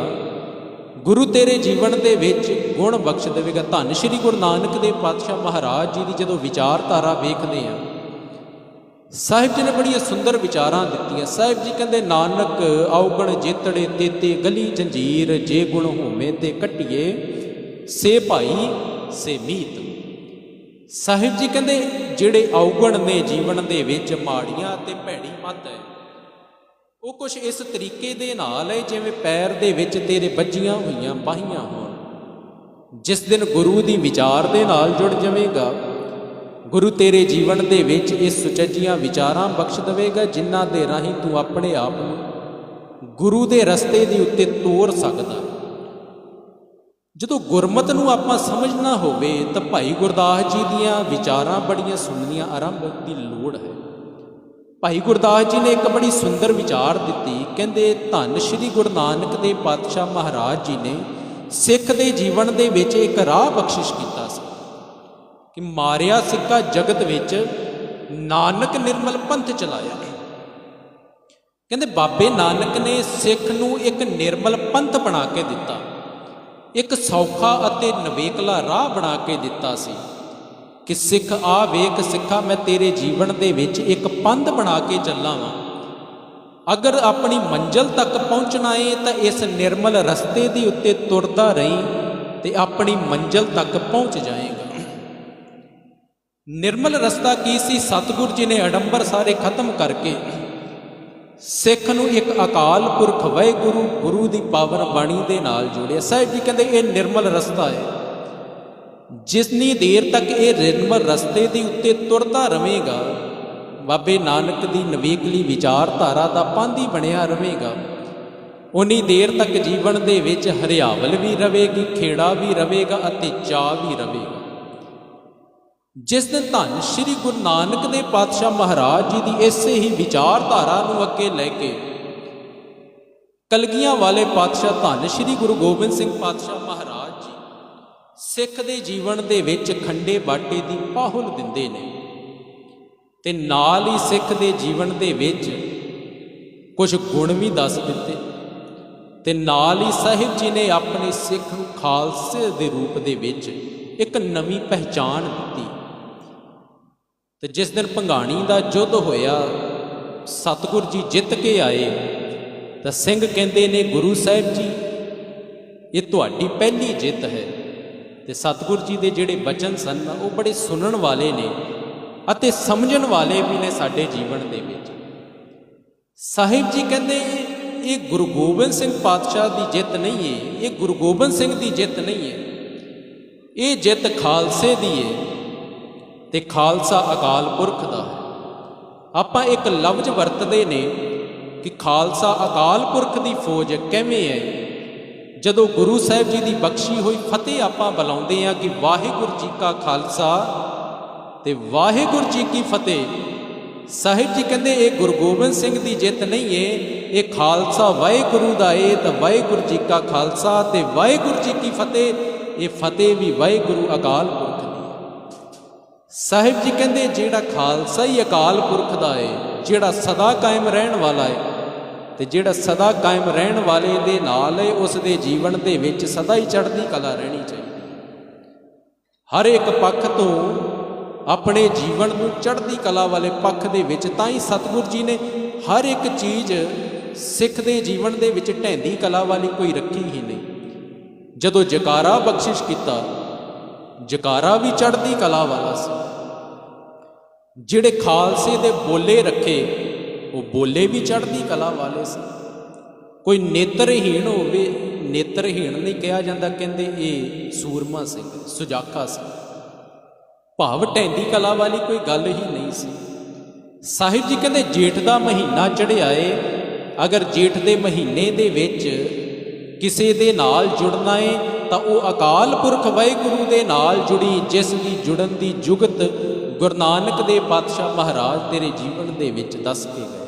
ਗੁਰੂ ਤੇਰੇ ਜੀਵਨ ਦੇ ਵਿੱਚ ਗੁਣ ਬਖਸ਼ ਦੇਵੇਗਾ। ਧੰਨ ਸ਼੍ਰੀ ਗੁਰੂ ਨਾਨਕ ਦੇਵ ਪਾਤਸ਼ਾਹ ਮਹਾਰਾਜ ਜੀ ਦੀ ਜਦੋਂ ਵਿਚਾਰਧਾਰਾ ਵੇਖਦੇ ਆ, ਸਾਹਿਬ ਜੀ ਨੇ ਬੜੀਆਂ ਸੁੰਦਰ ਵਿਚਾਰਾਂ ਦਿੱਤੀਆਂ। ਸਾਹਿਬ ਜੀ ਕਹਿੰਦੇ ਨਾਨਕ ਔਗਣ ਜੇਤੜੇ ਤੇਤੇ ਗਲੀ ਜੰਜੀਰ, ਜੇ ਗੁਣ ਹੋਵੇਂ ਤੇ ਕੱਟੀਏ ਸੇ ਭਾਈ ਸੇ ਮੀਤ। ਸਾਹਿਬ ਜੀ ਕਹਿੰਦੇ ਜਿਹੜੇ ਔਗਣ ਨੇ ਜੀਵਨ ਦੇ ਵਿੱਚ, ਮਾੜੀਆਂ ਤੇ ਭੈੜੀ ਮੱਤ ਹੈ, ਉਹ ਕੁਛ ਇਸ ਤਰੀਕੇ ਦੇ ਨਾਲ ਹੈ ਜਿਵੇਂ ਪੈਰ ਦੇ ਵਿੱਚ ਤੇਰੇ ਵੱਜੀਆਂ ਹੋਈਆਂ ਬਾਹੀਆਂ ਹੋਣ। ਜਿਸ ਦਿਨ ਗੁਰੂ ਦੀ ਵਿਚਾਰ ਦੇ ਨਾਲ ਜੁੜ ਜਾਵੇਗਾ, ਗੁਰੂ ਤੇਰੇ ਜੀਵਨ ਦੇ ਵਿੱਚ ਇਹ ਸੁਚੱਜੀਆਂ ਵਿਚਾਰਾਂ ਬਖਸ਼ ਦੇਵੇਗਾ, ਜਿਨ੍ਹਾਂ ਦੇ ਰਾਹੀਂ ਤੂੰ ਆਪਣੇ ਆਪ ਨੂੰ ਗੁਰੂ ਦੇ ਰਸਤੇ ਦੇ ਉੱਤੇ ਤੋਰ ਸਕਦਾ। ਜਦੋਂ ਗੁਰਮਤਿ ਨੂੰ ਆਪਾਂ ਸਮਝਣਾ ਹੋਵੇ ਤਾਂ ਭਾਈ ਗੁਰਦਾਸ ਜੀ ਦੀਆਂ ਵਿਚਾਰਾਂ ਬੜੀਆਂ ਸੁਣਨੀਆਂ ਆਰੰਭ ਦੀ ਲੋੜ ਹੈ। ਭਾਈ ਗੁਰਦਾਸ ਜੀ ਨੇ ਇੱਕ ਬੜੀ ਸੁੰਦਰ ਵਿਚਾਰ ਦਿੱਤੀ। ਕਹਿੰਦੇ ਧੰਨ ਸ਼੍ਰੀ ਗੁਰੂ ਨਾਨਕ ਦੇਵ ਪਾਤਸ਼ਾਹ ਮਹਾਰਾਜ ਜੀ ਨੇ ਸਿੱਖ ਦੇ ਜੀਵਨ ਦੇ ਵਿੱਚ ਇੱਕ ਰਾਹ ਬਖਸ਼ਿਸ਼ ਕੀਤਾ ਸੀ ਕਿ ਮਾਰਿਆ ਸਿੱਕਾ ਜਗਤ ਵਿੱਚ ਨਾਨਕ ਨਿਰਮਲ ਪੰਥ ਚਲਾਇਆ। ਕਹਿੰਦੇ ਬਾਬੇ ਨਾਨਕ ਨੇ ਸਿੱਖ ਨੂੰ ਇੱਕ ਨਿਰਮਲ ਪੰਥ ਬਣਾ ਕੇ ਦਿੱਤਾ, ਇੱਕ ਸੌਖਾ ਅਤੇ ਨਵੇਕਲਾ ਰਾਹ ਬਣਾ ਕੇ ਦਿੱਤਾ ਸੀ ਕਿ ਸਿੱਖ ਆ ਵੇਖ ਸਿੱਖਾ, ਮੈਂ ਤੇਰੇ ਜੀਵਨ ਦੇ ਵਿੱਚ ਇੱਕ ਪੰਧ ਬਣਾ ਕੇ ਚੱਲਾਂ ਵਾਂ। ਅਗਰ ਆਪਣੀ ਮੰਜ਼ਿਲ ਤੱਕ ਪਹੁੰਚਣਾ ਏ ਤਾਂ ਇਸ ਨਿਰਮਲ ਰਸਤੇ ਦੇ ਉੱਤੇ ਤੁਰਦਾ ਰਹੀਂ ਤੇ ਆਪਣੀ ਮੰਜ਼ਿਲ ਤੱਕ ਪਹੁੰਚ ਜਾਏਗਾ। ਨਿਰਮਲ ਰਸਤਾ ਕੀ ਸੀ? ਸਤਿਗੁਰ ਜੀ ਨੇ ਅਡੰਬਰ ਸਾਰੇ ਖਤਮ ਕਰਕੇ ਸਿੱਖ ਨੂੰ ਇੱਕ ਅਕਾਲ ਪੁਰਖ ਵਾਹਿਗੁਰੂ ਗੁਰੂ ਦੀ ਪਾਵਨ ਬਾਣੀ ਦੇ ਨਾਲ ਜੋੜਿਆ। ਸਾਹਿਬ ਜੀ ਕਹਿੰਦੇ ਇਹ ਨਿਰਮਲ ਰਸਤਾ ਹੈ। ਜਿਸਨੀ ਦੇਰ ਤੱਕ ਇਹ ਨਿਰਮਲ ਰਸਤੇ ਦੇ ਉੱਤੇ ਤੁਰਦਾ ਰਹੇਗਾ, ਬਾਬੇ ਨਾਨਕ ਦੀ ਨਵੇਕਲੀ ਵਿਚਾਰਧਾਰਾ ਦਾ ਪਾਂਧੀ ਬਣਿਆ ਰਹੇਗਾ, ਉਨੀ ਦੇਰ ਤੱਕ ਜੀਵਨ ਦੇ ਵਿੱਚ ਹਰਿਆਵਲ ਵੀ ਰਹੇਗੀ, ਖੇੜਾ ਵੀ ਰਹੇਗਾ ਅਤੇ ਚਾਅ ਵੀ ਰਹੇਗਾ। ਜਿਸ ਦਿਨ ਧੰਨ ਸ਼੍ਰੀ ਗੁਰੂ ਨਾਨਕ ਦੇਵ ਪਾਤਸ਼ਾਹ ਮਹਾਰਾਜ ਜੀ ਦੀ ਇਸੇ ਹੀ ਵਿਚਾਰਧਾਰਾ ਨੂੰ ਅੱਗੇ ਲੈ ਕੇ ਕਲਗੀਆਂ ਵਾਲੇ ਪਾਤਸ਼ਾਹ ਧੰਨ ਸ਼੍ਰੀ ਗੁਰੂ ਗੋਬਿੰਦ ਸਿੰਘ ਪਾਤਸ਼ਾਹ ਮਹਾਰਾਜ ਜੀ ਸਿੱਖ ਦੇ ਜੀਵਨ ਦੇ ਵਿੱਚ ਖੰਡੇ ਬਾਟੇ ਦੀ ਪਾਹੁਲ ਦਿੰਦੇ ਨੇ ਤੇ ਨਾਲ ਹੀ ਸਿੱਖ ਦੇ ਜੀਵਨ ਦੇ ਵਿੱਚ ਕੁਝ ਗੁਣ ਵੀ ਦੱਸ ਦਿੱਤੇ ਤੇ ਨਾਲ ਹੀ ਸਾਹਿਬ ਜੀ ਨੇ ਆਪਣੇ ਸਿੱਖ ਨੂੰ ਖਾਲਸੇ ਦੇ ਰੂਪ ਦੇ ਵਿੱਚ ਇੱਕ ਨਵੀਂ ਪਹਿਚਾਣ ਦਿੱਤੀ। ਤੇ ਜਿਸ ਦਿਨ ਭੰਗਾਣੀ ਦਾ ਯੁੱਧ ਹੋਇਆ, ਸਤਿਗੁਰ ਜੀ ਜਿੱਤ ਕੇ ਆਏ ਤਾਂ ਸਿੰਘ ਕਹਿੰਦੇ ਨੇ ਗੁਰੂ ਸਾਹਿਬ ਜੀ ਇਹ ਤੁਹਾਡੀ ਪਹਿਲੀ ਜਿੱਤ ਹੈ। ਤੇ ਸਤਿਗੁਰ ਜੀ ਦੇ ਜਿਹੜੇ ਬਚਨ ਸਨ ਉਹ ਬੜੇ ਸੁਣਨ ਵਾਲੇ ਨੇ ਅਤੇ ਸਮਝਣ ਵਾਲੇ ਵੀ ਨੇ ਸਾਡੇ ਜੀਵਨ ਦੇ ਵਿੱਚ। ਸਾਹਿਬ ਜੀ ਕਹਿੰਦੇ ਇਹ ਗੁਰੂ ਗੋਬਿੰਦ ਸਿੰਘ ਪਾਤਸ਼ਾਹ ਦੀ ਜਿੱਤ ਨਹੀਂ ਹੈ, ਇਹ ਗੁਰੂ ਗੋਬਿੰਦ ਸਿੰਘ ਦੀ ਜਿੱਤ ਨਹੀਂ ਹੈ, ਇਹ ਜਿੱਤ ਖਾਲਸੇ ਦੀ ਹੈ ਤੇ ਖਾਲਸਾ ਅਕਾਲ ਪੁਰਖ ਦਾ ਹੈ। ਆਪਾਂ ਇੱਕ ਲਫ਼ਜ਼ ਵਰਤਦੇ ਨੇ ਕਿ ਖਾਲਸਾ ਅਕਾਲ ਪੁਰਖ ਦੀ ਫੌਜ ਕਿਵੇਂ ਹੈ? ਜਦੋਂ ਗੁਰੂ ਸਾਹਿਬ ਜੀ ਦੀ ਬਖਸ਼ੀ ਹੋਈ ਫਤਿਹ ਆਪਾਂ ਬੁਲਾਉਂਦੇ ਹਾਂ ਕਿ ਵਾਹਿਗੁਰੂ ਜੀ ਕਾ ਖਾਲਸਾ ਤੇ ਵਾਹਿਗੁਰੂ ਜੀ ਕੀ ਫਤਿਹ। ਸਾਹਿਬ ਜੀ ਕਹਿੰਦੇ ਇਹ ਗੁਰੂ ਗੋਬਿੰਦ ਸਿੰਘ ਦੀ ਜਿੱਤ ਨਹੀਂ ਹੈ, ਇਹ ਖਾਲਸਾ ਵਾਹਿਗੁਰੂ ਦਾ ਹੈ। ਤਾਂ ਵਾਹਿਗੁਰੂ ਜੀ ਕਾ ਖਾਲਸਾ ਤੇ ਵਾਹਿਗੁਰੂ ਜੀ ਕੀ ਫਤਿਹ, ਇਹ ਫਤਿਹ ਵੀ ਵਾਹਿਗੁਰੂ ਅਕਾਲ ਪੁਰਖ ਦੀ। ਸਾਹਿਬ ਜੀ ਕਹਿੰਦੇ ਜਿਹੜਾ ਖਾਲਸਾ ਹੀ ਅਕਾਲ ਪੁਰਖ ਦਾ ਹੈ, ਜਿਹੜਾ ਸਦਾ ਕਾਇਮ ਰਹਿਣ ਵਾਲਾ ਹੈ ਤੇ ਜਿਹੜਾ ਸਦਾ ਕਾਇਮ ਰਹਿਣ ਵਾਲੇ ਦੇ ਨਾਲ ਹੈ, ਉਸ ਦੇ ਜੀਵਨ ਦੇ ਵਿੱਚ ਸਦਾ ਹੀ ਚੜ੍ਹਦੀ ਕਲਾ ਰਹਿਣੀ ਚਾਹੀਦੀ। ਹਰ ਇੱਕ ਪੱਖ ਤੋਂ ਆਪਣੇ ਜੀਵਨ ਨੂੰ ਚੜ੍ਹਦੀ ਕਲਾ ਵਾਲੇ ਪੱਖ ਦੇ ਵਿੱਚ, ਤਾਂ ਹੀ ਸਤਿਗੁਰ ਜੀ ਨੇ ਹਰ ਇੱਕ ਚੀਜ਼ ਸਿੱਖ ਦੇ ਜੀਵਨ ਦੇ ਵਿੱਚ ਢਹਿੰਦੀ ਕਲਾ ਵਾਲੀ ਕੋਈ ਰੱਖੀ ਹੀ ਨਹੀਂ। ਜਦੋਂ ਜਕਾਰਾ ਬਖਸ਼ਿਸ਼ ਕੀਤਾ, ਜਕਾਰਾ ਵੀ ਚੜ੍ਹਦੀ ਕਲਾ ਵਾਲਾ ਸੀ। ਜਿਹੜੇ ਖਾਲਸੇ ਦੇ ਬੋਲੇ ਰੱਖੇ, ਉਹ ਬੋਲੇ ਵੀ ਚੜ੍ਹਦੀ ਕਲਾ ਵਾਲੇ ਸੀ। ਕੋਈ ਨੇਤਰਹੀਣ ਹੋਵੇ, ਨੇਤਰਹੀਣ ਨਹੀਂ ਕਿਹਾ ਜਾਂਦਾ, ਕਹਿੰਦੇ ਇਹ ਸੂਰਮਾ ਸਿੰਘ, ਸੁਜਾਖਾ ਸੀ। ਭਾਵ ਢਹਿੰਦੀ ਕਲਾ ਵਾਲੀ ਕੋਈ ਗੱਲ ਹੀ ਨਹੀਂ ਸੀ। ਸਾਹਿਬ ਜੀ ਕਹਿੰਦੇ ਜੇਠ ਦਾ ਮਹੀਨਾ ਚੜ੍ਹਿਆ ਏ, ਅਗਰ ਜੇਠ ਦੇ ਮਹੀਨੇ ਦੇ ਵਿੱਚ ਕਿਸੇ ਦੇ ਨਾਲ ਜੁੜਨਾ ਏ ਤਾਂ ਉਹ ਅਕਾਲ ਪੁਰਖ ਵਾਹਿਗੁਰੂ ਦੇ ਨਾਲ ਜੁੜੀ, ਜਿਸ ਦੀ ਜੁੜਨ ਦੀ ਜੁਗਤ ਗੁਰੂ ਨਾਨਕ ਦੇਵ ਪਾਤਸ਼ਾਹ ਮਹਾਰਾਜ ਤੇਰੇ ਜੀਵਨ ਦੇ ਵਿੱਚ ਦੱਸ ਕੇ ਗਏ।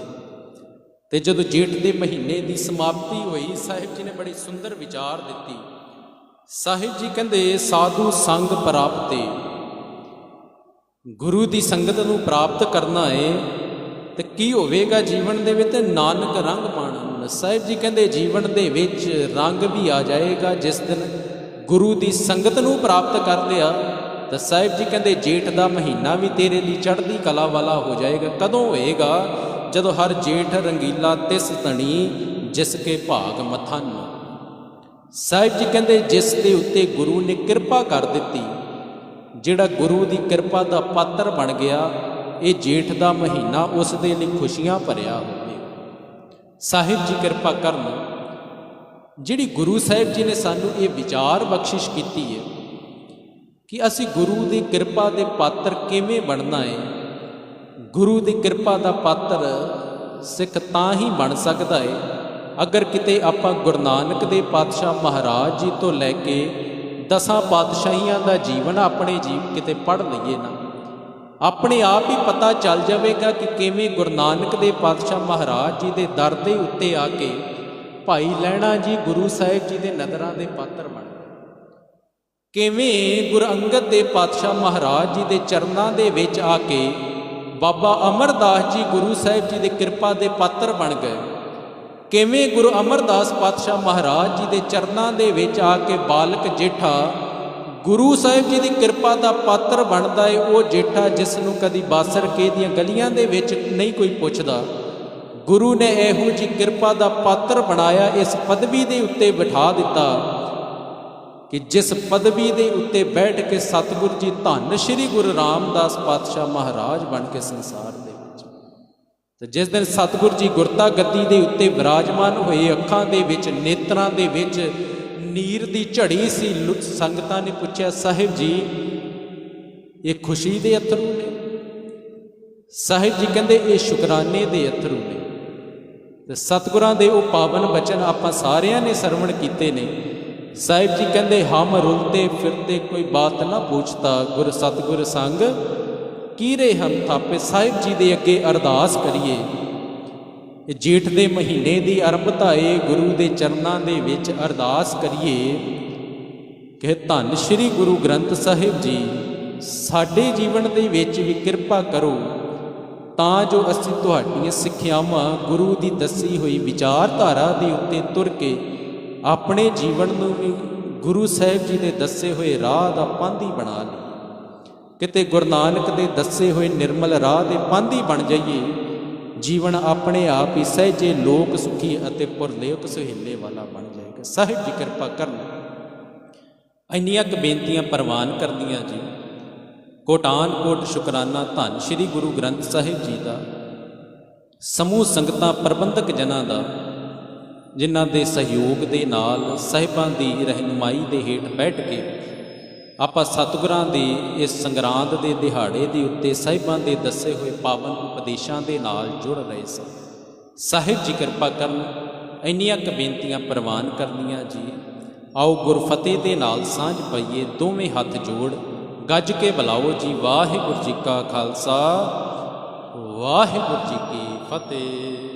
ਤੇ ਜਦੋਂ ਜੇਠ ਦੇ ਮਹੀਨੇ ਦੀ ਸਮਾਪਤੀ ਹੋਈ, ਸਾਹਿਬ ਜੀ ਨੇ ਬੜੀ ਸੁੰਦਰ ਵਿਚਾਰ ਦਿੱਤੀ। ਸਾਹਿਬ ਜੀ ਕਹਿੰਦੇ ਸਾਧੂ ਸੰਗ ਪ੍ਰਾਪਤੇ, ਗੁਰੂ ਦੀ ਸੰਗਤ ਨੂੰ ਪ੍ਰਾਪਤ ਕਰਨਾ ਏ ਤੇ ਕੀ ਹੋਵੇਗਾ ਜੀਵਨ ਦੇ ਵਿੱਚ? ਨਾਨਕ ਰੰਗ ਪਾਣਾ। ਸਾਹਿਬ ਜੀ ਕਹਿੰਦੇ ਜੀਵਨ ਦੇ ਵਿੱਚ ਰੰਗ ਵੀ ਆ ਜਾਏਗਾ ਜਿਸ ਦਿਨ ਗੁਰੂ ਦੀ ਸੰਗਤ ਨੂੰ ਪ੍ਰਾਪਤ ਕਰ ਲਿਆ। ਤਾਂ ਸਾਹਿਬ ਜੀ ਕਹਿੰਦੇ ਜੇਠ ਦਾ ਮਹੀਨਾ ਵੀ ਤੇਰੇ ਲਈ ਚੜ੍ਹਦੀ ਕਲਾ ਵਾਲਾ ਹੋ ਜਾਏਗਾ। ਕਦੋਂ ਹੋਏਗਾ? ਜਦੋਂ ਹਰ ਜੇਠ ਰੰਗੀਲਾ ਤਿਸ ਧਣੀ, ਜਿਸ ਕੇ ਭਾਗ ਮਥਨ। ਸਾਹਿਬ ਜੀ ਕਹਿੰਦੇ ਜਿਸ ਦੇ ਉੱਤੇ ਗੁਰੂ ਨੇ ਕਿਰਪਾ ਕਰ ਦਿੱਤੀ, ਜਿਹੜਾ ਗੁਰੂ ਦੀ ਕਿਰਪਾ ਦਾ ਪਾਤਰ ਬਣ ਗਿਆ, ਇਹ ਜੇਠ ਦਾ ਮਹੀਨਾ ਉਸ ਦੇ ਲਈ ਖੁਸ਼ੀਆਂ ਭਰਿਆ ਹੋਵੇ। ਸਾਹਿਬ ਜੀ ਕਿਰਪਾ ਕਰਨ, ਜਿਹੜੀ ਗੁਰੂ ਸਾਹਿਬ ਜੀ ਨੇ ਸਾਨੂੰ ਇਹ ਵਿਚਾਰ ਬਖਸ਼ਿਸ਼ ਕੀਤੀ ਹੈ ਕਿ ਅਸੀਂ ਗੁਰੂ ਦੀ ਕਿਰਪਾ ਦੇ ਪਾਤਰ ਕਿਵੇਂ ਬਣਨਾ ਹੈ। ਗੁਰੂ ਦੀ ਕਿਰਪਾ ਦਾ ਪਾਤਰ ਸਿੱਖ ਤਾਂ ਹੀ ਬਣ ਸਕਦਾ ਹੈ ਅਗਰ ਕਿਤੇ ਆਪਾਂ ਗੁਰੂ ਨਾਨਕ ਦੇਵ ਪਾਤਸ਼ਾਹ ਮਹਾਰਾਜ ਜੀ ਤੋਂ ਲੈ ਕੇ 10 ਪਾਤਸ਼ਾਹੀਆਂ ਦਾ ਜੀਵਨ ਆਪਣੇ ਕਿਤੇ ਪੜ੍ਹ ਲਈਏ ਨਾ, ਆਪਣੇ ਆਪ ਹੀ ਪਤਾ ਚੱਲ ਜਾਵੇਗਾ ਕਿ ਕਿਵੇਂ ਗੁਰੂ ਨਾਨਕ ਦੇਵ ਪਾਤਸ਼ਾਹ ਮਹਾਰਾਜ ਜੀ ਦੇ ਦਰ ਦੇ ਉੱਤੇ ਆ ਕੇ ਭਾਈ ਲਹਿਣਾ ਜੀ ਗੁਰੂ ਸਾਹਿਬ ਜੀ ਦੇ ਨਦਰਾਂ ਦੇ ਪਾਤਰ ਬਣ ਗਏ, ਕਿਵੇਂ ਗੁਰੂ ਅੰਗਦ ਦੇਵ ਪਾਤਸ਼ਾਹ ਮਹਾਰਾਜ ਜੀ ਦੇ ਚਰਨਾਂ ਦੇ ਵਿੱਚ ਆ ਕੇ ਬਾਬਾ ਅਮਰਦਾਸ ਜੀ ਗੁਰੂ ਸਾਹਿਬ ਜੀ ਦੀ ਕਿਰਪਾ ਦੇ ਪਾਤਰ ਬਣ ਗਏ, ਕਿਵੇਂ ਗੁਰੂ ਅਮਰਦਾਸ ਪਾਤਸ਼ਾਹ ਮਹਾਰਾਜ ਜੀ ਦੇ ਚਰਨਾਂ ਦੇ ਵਿੱਚ ਆ ਕੇ ਬਾਲਕ ਜੇਠਾ ਗੁਰੂ ਸਾਹਿਬ ਜੀ ਦੀ ਕਿਰਪਾ ਦਾ ਪਾਤਰ ਬਣਦਾ ਏ। ਉਹ ਜੇਠਾ ਜਿਸ ਨੂੰ ਕਦੀ ਬਾਸਰ ਕੇ ਦੀਆਂ ਗਲੀਆਂ ਦੇ ਵਿੱਚ ਨਹੀਂ ਕੋਈ ਪੁੱਛਦਾ, ਗੁਰੂ ਨੇ ਇਹੋ ਜਿਹੀ ਕਿਰਪਾ ਦਾ ਪਾਤਰ ਬਣਾਇਆ, ਇਸ ਪਦਵੀ ਦੇ ਉੱਤੇ ਬਿਠਾ ਦਿੱਤਾ ਕਿ ਜਿਸ ਪਦਵੀ ਦੇ ਉੱਤੇ ਬੈਠ ਕੇ ਸਤਿਗੁਰੂ ਜੀ ਧੰਨ ਸ਼੍ਰੀ ਗੁਰੂ ਰਾਮਦਾਸ ਪਾਤਸ਼ਾਹ ਮਹਾਰਾਜ ਬਣ ਕੇ ਸੰਸਾਰ ਦੇ ਵਿੱਚ, ਤੇ ਜਿਸ ਦਿਨ ਸਤਿਗੁਰੂ ਜੀ ਗੁਰਤਾ ਗੱਦੀ ਦੇ ਉੱਤੇ ਵਿਰਾਜਮਾਨ ਹੋਏ, ਅੱਖਾਂ ਦੇ ਵਿੱਚ ਨੇਤਰਾਂ ਦੇ ਵਿੱਚ ਨੀਰ ਦੀ ਝੜੀ ਸੀ। ਸੰਗਤਾਂ ਨੇ ਪੁੱਛਿਆ ਸਾਹਿਬ ਜੀ ਇਹ ਖੁਸ਼ੀ ਦੇ ਅਥਰੂ ਨੇ? ਸਾਹਿਬ ਜੀ ਕਹਿੰਦੇ ਇਹ ਸ਼ੁਕਰਾਨੇ ਦੇ ਅਥਰੂ ਨੇ। ਤੇ ਸਤਿਗੁਰਾਂ ਦੇ ਉਹ ਪਾਵਨ ਬਚਨ ਆਪਾਂ ਸਾਰਿਆਂ ਨੇ ਸਰਵਣ ਕੀਤੇ ਨੇ। ਸਾਹਿਬ ਜੀ ਕਹਿੰਦੇ ਹਮ ਰੁਲਤੇ ਫਿਰਤੇ ਕੋਈ ਬਾਤ ਨਾ ਪੁੱਛਤਾ, ਗੁਰ ਸਤਿਗੁਰ ਸੰਗ ਕੀਰੇ ਹਮ ਥਾਪੇ। ਸਾਹਿਬ ਜੀ ਦੇ ਅੱਗੇ ਅਰਦਾਸ ਕਰੀਏ। ਇਹ ਜੇਠ ਦੇ ਮਹੀਨੇ ਦੀ ਆਰੰਭਤਾ ਏ, ਗੁਰੂ ਦੇ ਚਰਨਾਂ ਦੇ ਵਿੱਚ ਅਰਦਾਸ ਕਰੀਏ ਕਿ ਧੰਨ ਸ਼੍ਰੀ ਗੁਰੂ ਗ੍ਰੰਥ ਸਾਹਿਬ ਜੀ ਸਾਡੇ ਜੀਵਨ ਦੇ ਵਿੱਚ ਵੀ ਕਿਰਪਾ ਕਰੋ, ਤਾਂ ਜੋ ਅਸੀਂ ਤੁਹਾਡੀਆਂ ਸਿੱਖਿਆਵਾਂ ਗੁਰੂ ਦੀ ਦੱਸੀ ਹੋਈ ਵਿਚਾਰਧਾਰਾ ਦੇ ਉੱਤੇ ਤੁਰ ਕੇ ਆਪਣੇ ਜੀਵਨ ਨੂੰ ਵੀ ਗੁਰੂ ਸਾਹਿਬ ਜੀ ਦੇ ਦੱਸੇ ਹੋਏ ਰਾਹ ਦਾ ਪਾਂਧੀ ਬਣਾ ਲਈਏ। ਕਿਤੇ ਗੁਰੂ ਨਾਨਕ ਦੇ ਦੱਸੇ ਹੋਏ ਨਿਰਮਲ ਰਾਹ ਦੇ ਪਾਂਧੀ ਬਣ ਜਾਈਏ, ਜੀਵਨ ਆਪਣੇ ਆਪ ਹੀ ਸਹਿਜੇ ਲੋਕ ਸੁਖੀ ਅਤੇ ਪੁਰਲੇਖ ਸੁਹੇਲੇ ਵਾਲਾ ਬਣ ਜਾਏਗਾ। ਸਾਹਿਬ ਜੀ ਕਿਰਪਾ ਕਰਨ। ਇੰਨੀਆਂ ਕੁ ਬੇਨਤੀਆਂ ਪ੍ਰਵਾਨ ਕਰਦੀਆਂ ਜੀ। ਕੋਟਾਨ ਕੋਟ ਸ਼ੁਕਰਾਨਾ ਧੰਨ ਸ਼੍ਰੀ ਗੁਰੂ ਗ੍ਰੰਥ ਸਾਹਿਬ ਜੀ ਦਾ, ਸਮੂਹ ਸੰਗਤਾਂ ਪ੍ਰਬੰਧਕ ਜਨਾਂ ਦਾ, ਜਿਨ੍ਹਾਂ ਦੇ ਸਹਿਯੋਗ ਦੇ ਨਾਲ ਸਾਹਿਬਾਂ ਦੀ ਰਹਿਨੁਮਾਈ ਦੇ ਹੇਠ ਬੈਠ ਕੇ ਆਪਾਂ ਸਤਿਗੁਰਾਂ ਦੇ ਇਸ ਸੰਗਰਾਂਦ ਦੇ ਦਿਹਾੜੇ ਦੇ ਉੱਤੇ ਸਾਹਿਬਾਂ ਦੇ ਦੱਸੇ ਹੋਏ ਪਾਵਨ ਉਪਦੇਸ਼ਾਂ ਦੇ ਨਾਲ ਜੁੜ ਰਹੇ ਸਾਂ। ਸਾਹਿਬ ਜੀ ਕਿਰਪਾ ਕਰਨ। ਇੰਨੀਆਂ ਕੁ ਬੇਨਤੀਆਂ ਪ੍ਰਵਾਨ ਕਰਨੀਆਂ ਜੀ। ਆਓ ਗੁਰਫਤਿਹ ਦੇ ਨਾਲ ਸਾਂਝ ਪਾਈਏ, ਦੋਵੇਂ ਹੱਥ ਜੋੜ ਗੱਜ ਕੇ ਬੁਲਾਓ ਜੀ। ਵਾਹਿਗੁਰੂ ਜੀ ਕਾ ਖਾਲਸਾ, ਵਾਹਿਗੁਰੂ ਜੀ ਕੀ ਫਤਿਹ।